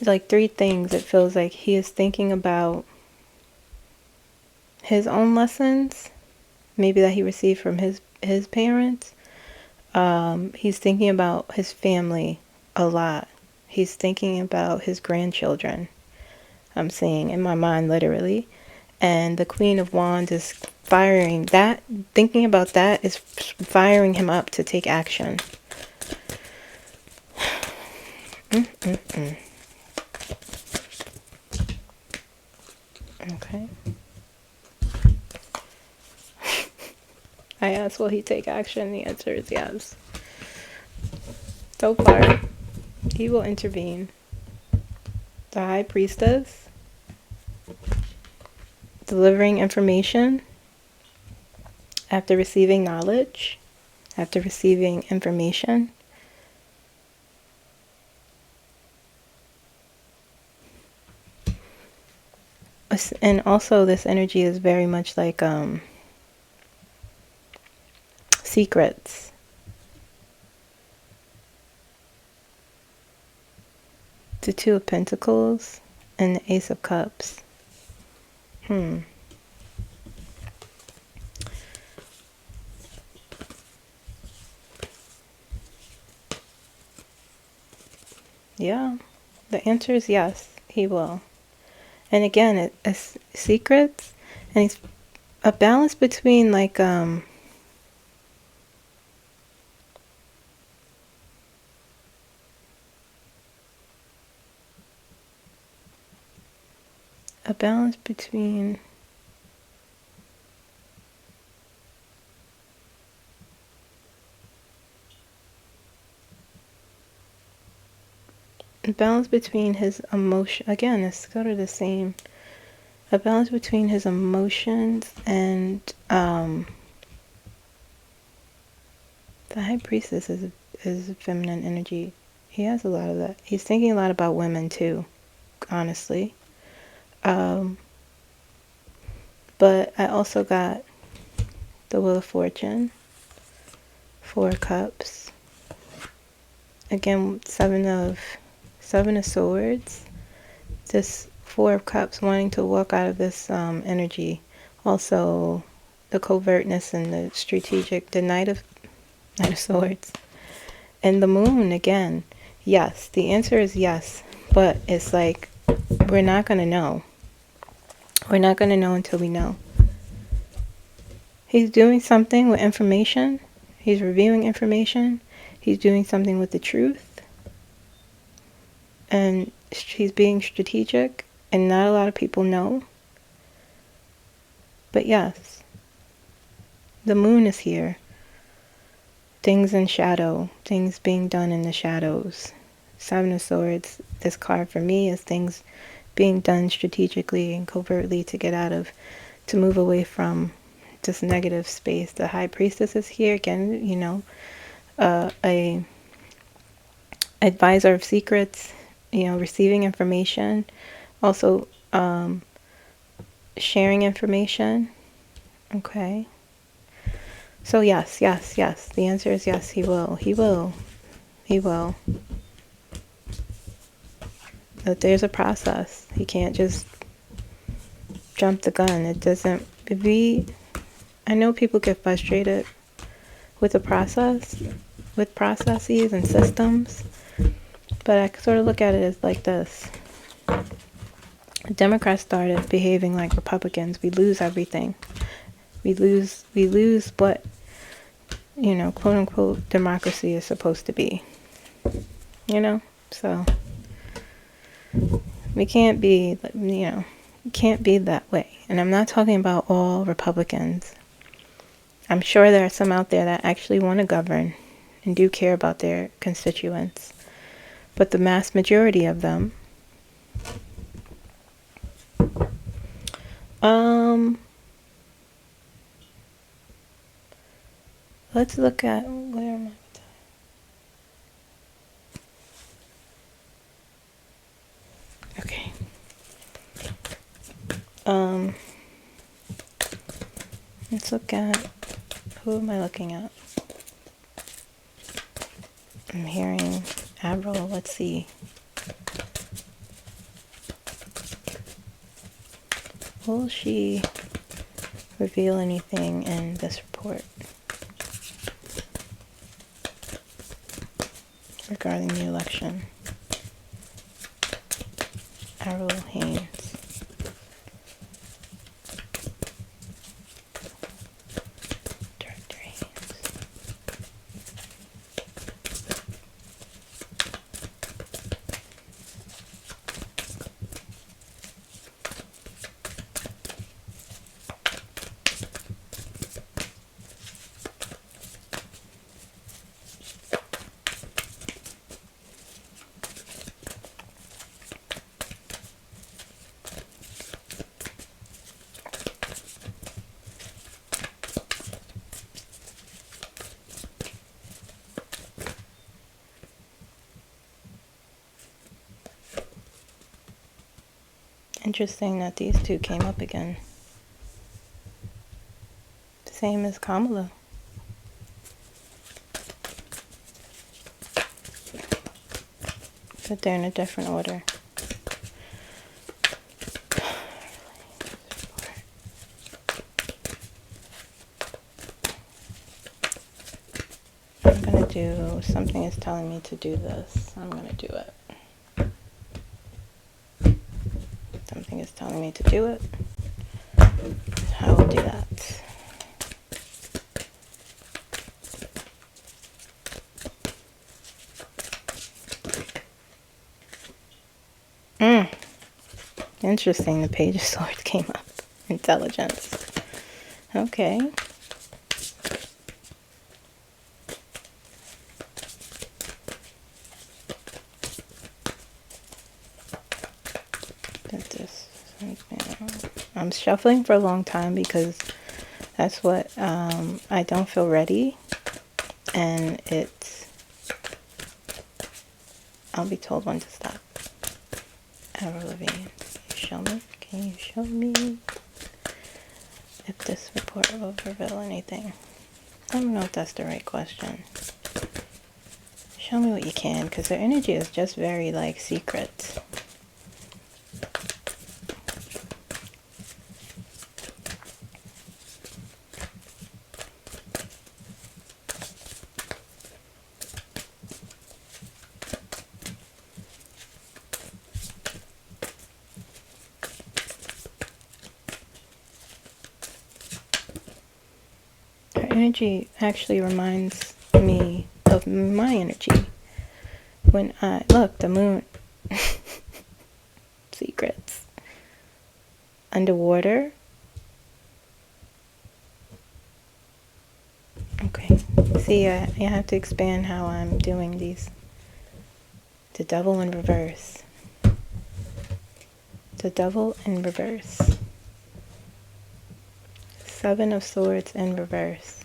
like three things. It feels like he is thinking about his own lessons, maybe that he received from his parents. He's thinking about his family a lot. He's thinking about his grandchildren. I'm seeing in my mind literally. And the Queen of Wands is firing that, thinking about that is firing him up to take action. Okay. I asked, will he take action? The answer is yes. So far, he will intervene. The High Priestess, delivering information after receiving knowledge, after receiving information. And also this energy is very much like secrets. The Two of Pentacles and the Ace of Cups. Yeah, the answer is yes, he will. And again, it's secrets, and it's a balance between like a balance between his emotion. Again, it's sort of the same. A balance between his emotions and the High Priestess is feminine energy. He has a lot of that. He's thinking a lot about women too, honestly. But I also got the Wheel of Fortune, Four of Cups. Again, Seven of Swords. This Four of Cups, wanting to walk out of this energy. Also, the covertness and the strategic. The Knight of Swords. And the Moon, again. Yes, the answer is yes. But it's like, we're not going to know. We're not going to know until we know. He's doing something with information. He's reviewing information. He's doing something with the truth. And he's being strategic. And not a lot of people know. But yes, the Moon is here. Things in shadow. Things being done in the shadows. Seven of Swords. This card for me is things being done strategically and covertly to move away from this negative space. The High Priestess is here again, you know, a advisor of secrets, you know, receiving information, also sharing information. Okay. So yes, yes, yes. The answer is yes, he will. He will. He will. But there's a process. He can't just jump the gun. It doesn't be. I know people get frustrated with the process, with processes and systems. But I sort of look at it as like this. Democrats started behaving like Republicans. We lose everything. We lose what, you know, quote unquote democracy is supposed to be. You know? So we can't be, you know, can't be that way. And I'm not talking about all Republicans. I'm sure there are some out there that actually want to govern and do care about their constituents. But the mass majority of them, let's look at, where am I? Okay. Let's look at, who am I looking at? I'm hearing AVRIL. Let's see. Will she reveal anything in this report regarding the election? AVRIL Haines. Director Haines. Interesting that these two came up again. Same as Kamala. But they're in a different order. I'm gonna do, something is telling me to do this. I'm gonna do it. Something is telling me to do it. I will do that. Interesting, the Page of Swords came up. Intelligence. Okay. I'm shuffling for a long time because that's what, I don't feel ready. And it's, I'll be told when to stop. Avirl, show me? Can you show me if this report will reveal anything? I don't know if that's the right question. Show me what you can, because their energy is just very, like, secret. Energy actually reminds me of my energy. When I look, the moon, secrets, underwater. Okay, see, I have to expand how I'm doing these. The Devil in reverse. The Devil in reverse. Seven of Swords in reverse.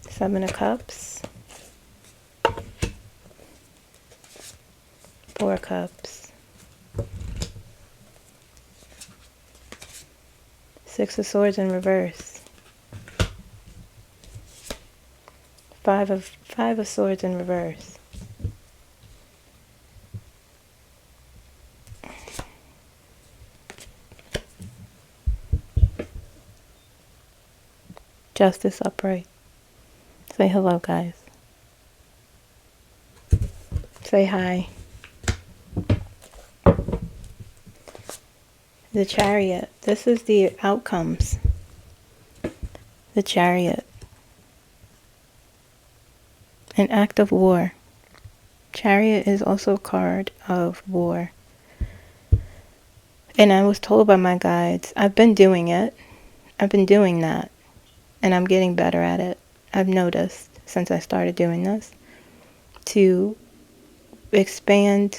Seven of Cups. Four of Cups. Six of Swords in reverse. Five of Swords in reverse. Justice upright. Say hello, guys. Say hi. The Chariot. This is the outcomes. The Chariot. An act of war. Chariot is also a card of war. And I was told by my guides, I've been doing it. I've been doing that. And I'm getting better at it. I've noticed since I started doing this to expand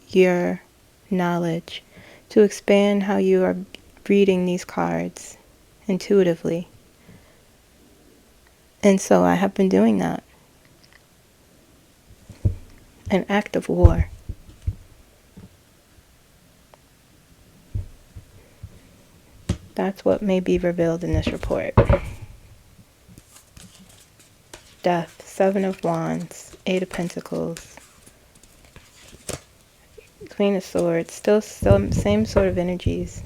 your knowledge, to expand how you are reading these cards intuitively. And so I have been doing that. An act of war. That's what may be revealed in this report. Death, Seven of Wands, Eight of Pentacles, Queen of Swords, still same sort of energies.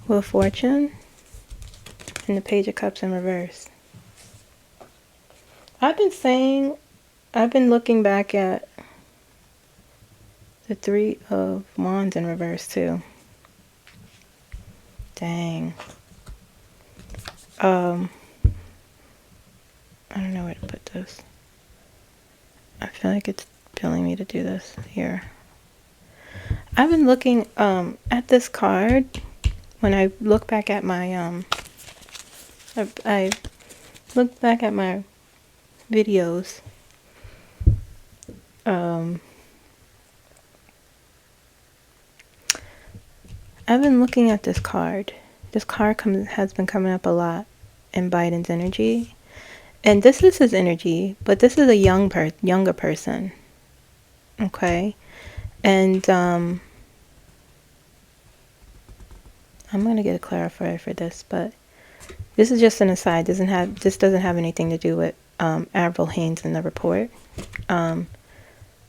Wheel of Fortune, and the Page of Cups in reverse. I've been looking back at the Three of Wands in reverse too. Dang. I don't know where to put this. I feel like it's telling me to do this here. I've been looking at this card when I look back at my I look back at my videos. I've been looking at this card. This card has been coming up a lot in Biden's energy. And this is his energy, but this is a younger person. Okay? And I'm going to get a clarifier for this, but this is just an aside. This doesn't have anything to do with AVRIL Haines in the report.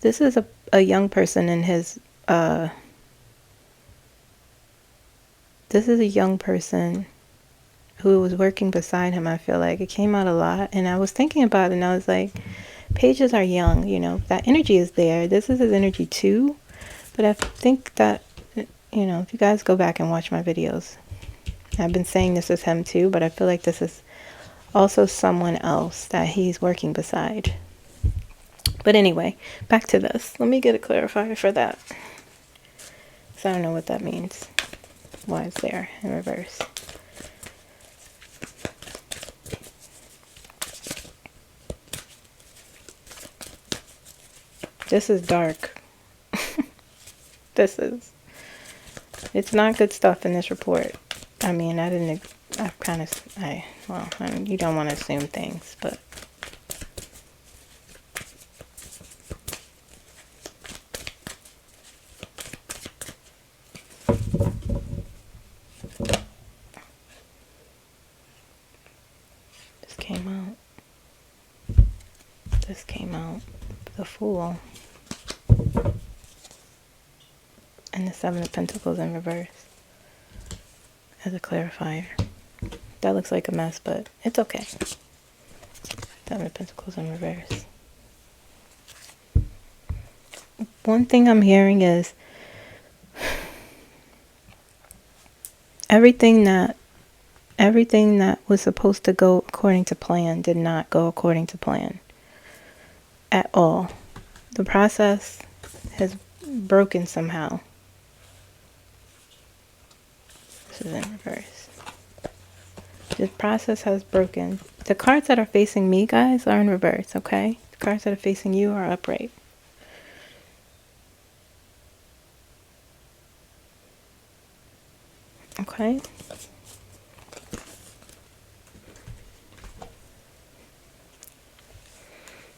This is a young person in his this is a young person who was working beside him. I feel like it came out a lot, and I was thinking about it, and I was like, pages are young, you know, that energy is there. This is his energy too, but I think that, you know, if you guys go back and watch my videos, I've been saying this is him too, but I feel like this is also someone else that he's working beside. But anyway, back to this. Let me get a clarifier for that, because I don't know what that means. Why it's there in reverse. This is dark. It's not good stuff in this report. I mean, you don't want to assume things, but this came out, the Fool, and the Seven of Pentacles in reverse as a clarifier. That looks like a mess, but it's okay. Seven of Pentacles in reverse. One thing I'm hearing is everything that was supposed to go according to plan did not go according to plan at all. The process has broken somehow. This is in reverse. The process has broken. The cards that are facing me, guys, are in reverse, okay? The cards that are facing you are upright. Okay?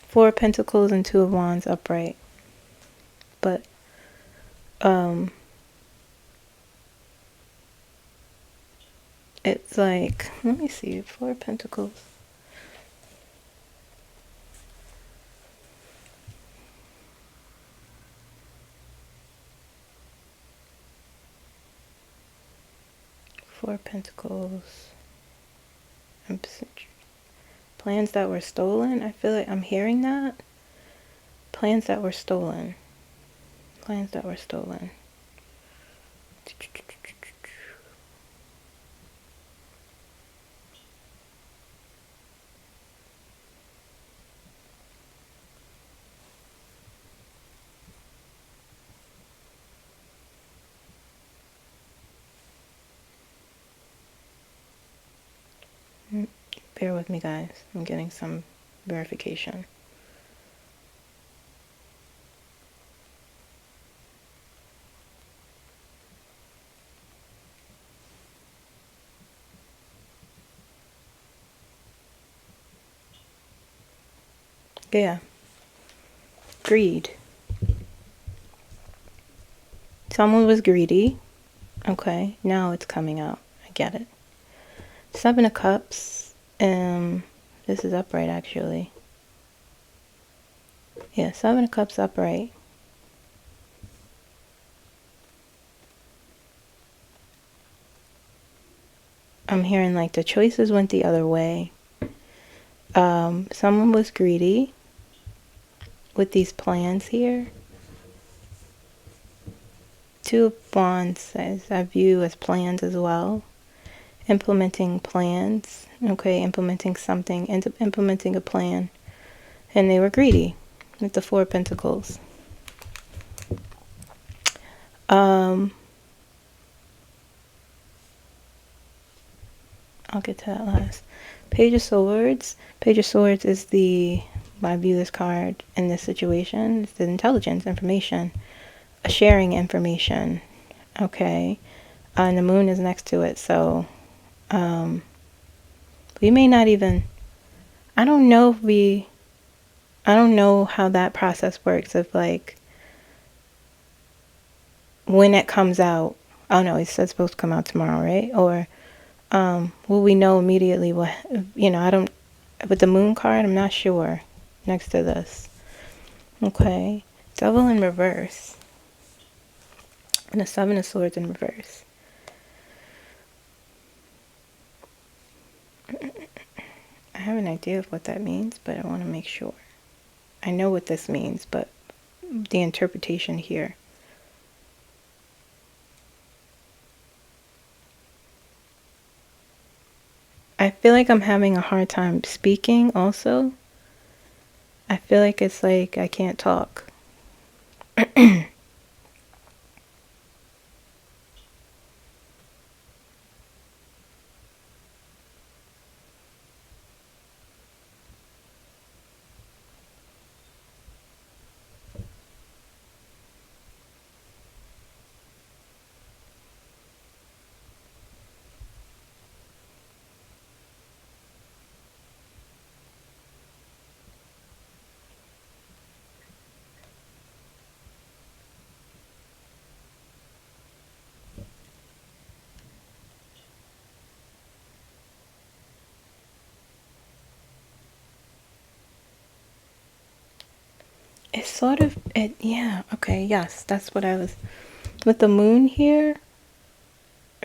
Four of Pentacles and Two of Wands upright. But, it's like, let me see, Four of Pentacles. Four of Pentacles. Plans that were stolen. I feel like I'm hearing that. Plans that were stolen. Plans that were stolen. Bear with me, guys. I'm getting some verification. Yeah. Greed. Someone was greedy. Okay, now it's coming out. I get it. Seven of Cups. This is upright, actually. Yeah, Seven of Cups upright. I'm hearing like the choices went the other way. Someone was greedy with these plans here. Two of Wands, as I view as plans as well. Implementing plans. Okay, implementing something, implementing a plan. And they were greedy with the Four of Pentacles. I'll get to that last. Page of Swords. Page of Swords is I view this card in this situation. It's the intelligence, information, sharing information. Okay. And the moon is next to it. So, we may not even, I don't know how that process works of like, when it comes out. Oh no, it said it's supposed to come out tomorrow, right? Or, will we know immediately what, with the moon card, I'm not sure next to this. Okay. Devil in reverse. And a Seven of Swords in reverse. I have an idea of what that means, but I want to make sure. I know what this means, but the interpretation here. I feel like I'm having a hard time speaking also. I feel like it's like I can't talk. It's sort of, yeah, okay, yes, that's what I was, with the moon here,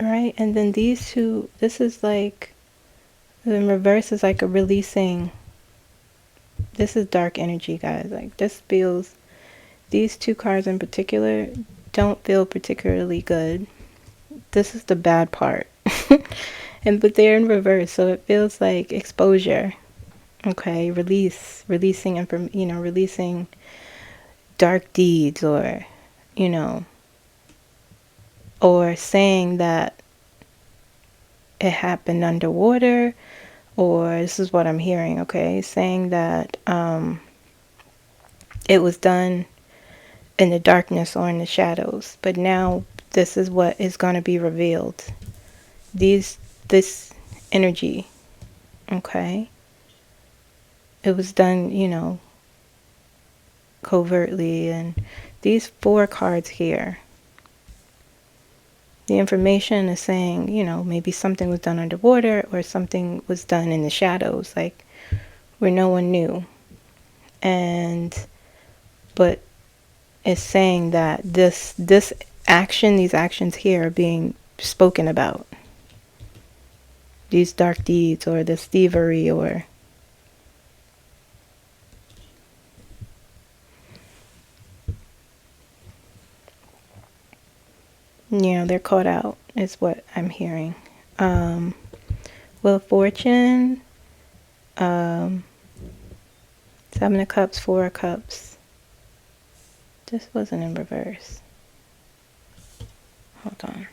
right? And then these two, this is like, the reverse is like a releasing, this is dark energy, guys. Like, this feels, these two cards in particular don't feel particularly good. This is the bad part. But they're in reverse, so it feels like exposure. Okay, releasing releasing dark deeds, or or saying that it happened underwater, or this is what I'm hearing, okay, saying that it was done in the darkness or in the shadows, but now this is what is going to be revealed. This energy, okay, it was done, covertly. And these four cards here, the information is saying, maybe something was done underwater, or something was done in the shadows, like where no one knew. But it's saying that this action, these actions here are being spoken about. these dark deeds or this thievery or they're caught out is what I'm hearing. Wheel of Fortune, 7 of Cups, 4 of Cups. This wasn't in reverse. Hold on.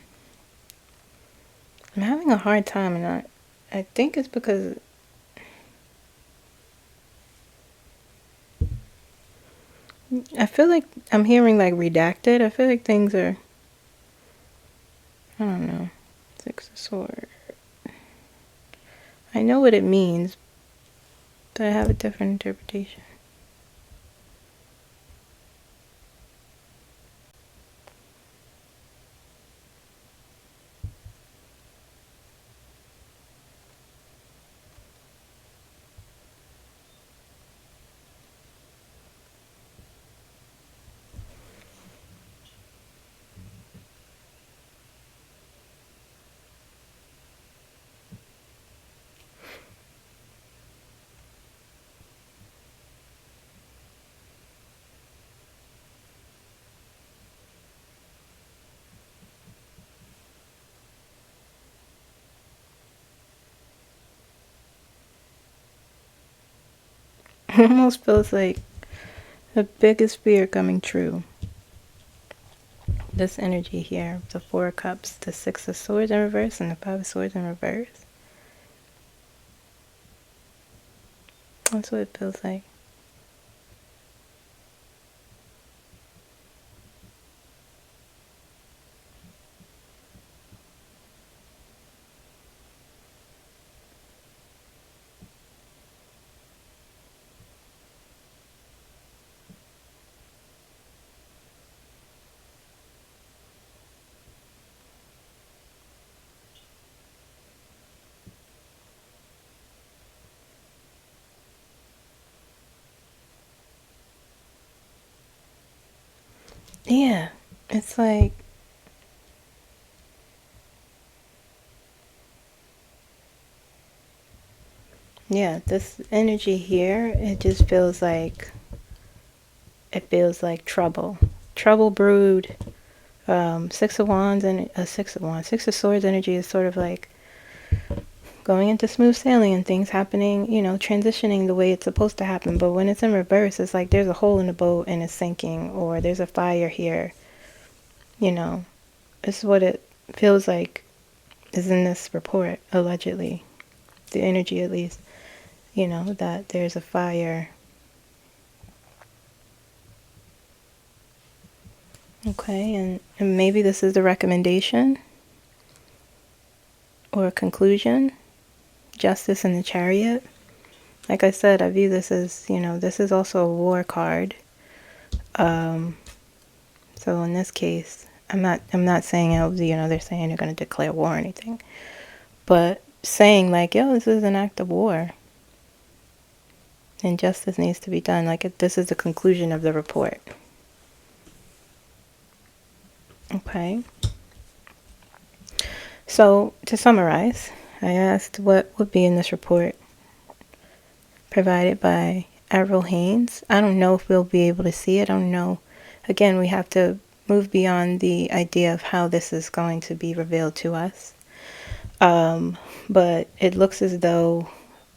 I'm having a hard time, and I think it's because I feel like I'm hearing like redacted. I feel like things are, I don't know. 6 of Swords. I know what it means, but I have a different interpretation. It almost feels like the biggest fear coming true. This energy here, the 4 of Cups, the 6 of Swords in reverse, and the 5 of Swords in reverse. That's what it feels like. Yeah, it's like this energy here, it just feels like trouble. Trouble brewed. 6 of Wands and 6 of Wands. 6 of Swords energy is sort of like going into smooth sailing and things happening, transitioning the way it's supposed to happen. But when it's in reverse, it's like there's a hole in the boat and it's sinking, or there's a fire here. This is what it feels like is in this report, allegedly. The energy, at least, that there's a fire. Okay, and maybe this is the recommendation or a conclusion. Justice in the Chariot. Like I said, I view this as, this is also a war card. So in this case, I'm not saying, they're saying they're going to declare war or anything. But saying like, this is an act of war. And justice needs to be done. Like, this is the conclusion of the report. Okay. So, to summarize, I asked what would be in this report provided by Avirl Haines. I don't know if we'll be able to see it. I don't know. Again, we have to move beyond the idea of how this is going to be revealed to us. But it looks as though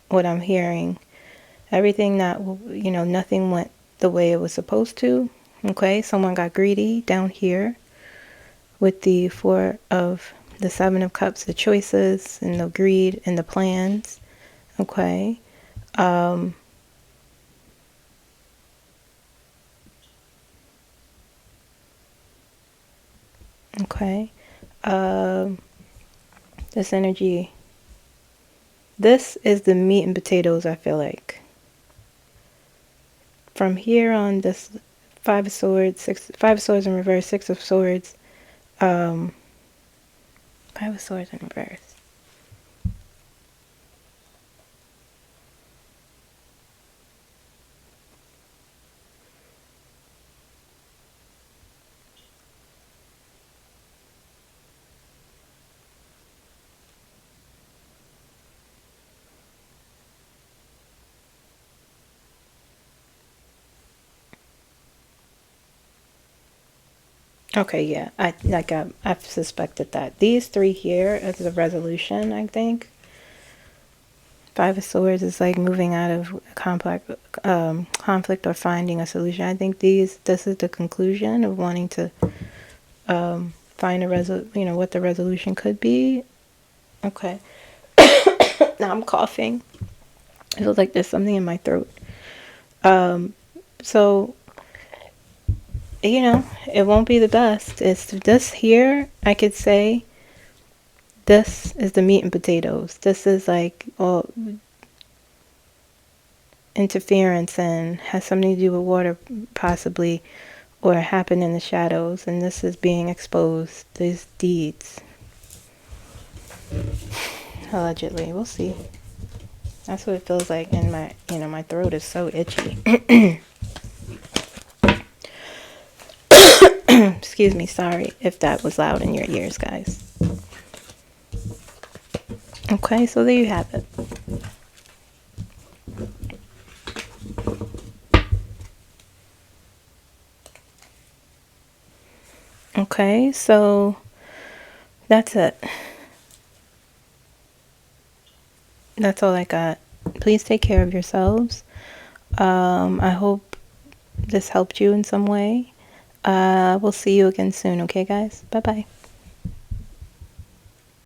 what I'm hearing, everything that, nothing went the way it was supposed to. Okay, someone got greedy down here with the 4 of the 7 of Cups, the choices and the greed and the plans. Okay. Okay. This energy, this is the meat and potatoes, I feel like. From here on, this 5 of Swords, 5 of Swords in reverse, 6 of Swords, 5 of Swords in reverse. Okay, yeah. I've suspected that. These three here is the resolution, I think. Five of Swords is like moving out of complex conflict or finding a solution. I think this is the conclusion of wanting to find what the resolution could be. Okay. Now I'm coughing. It feels like there's something in my throat. So, it won't be the best. It's this here, I could say, this is the meat and potatoes. This is like all interference and has something to do with water, possibly, or happened in the shadows. And this is being exposed, these deeds. Allegedly. We'll see. That's what it feels like in my, my throat is so itchy. Excuse me, sorry if that was loud in your ears, guys. Okay, so there you have it. Okay, so that's it. That's all I got. Please take care of yourselves. I hope this helped you in some way. We'll see you again soon, okay, guys? Bye-bye.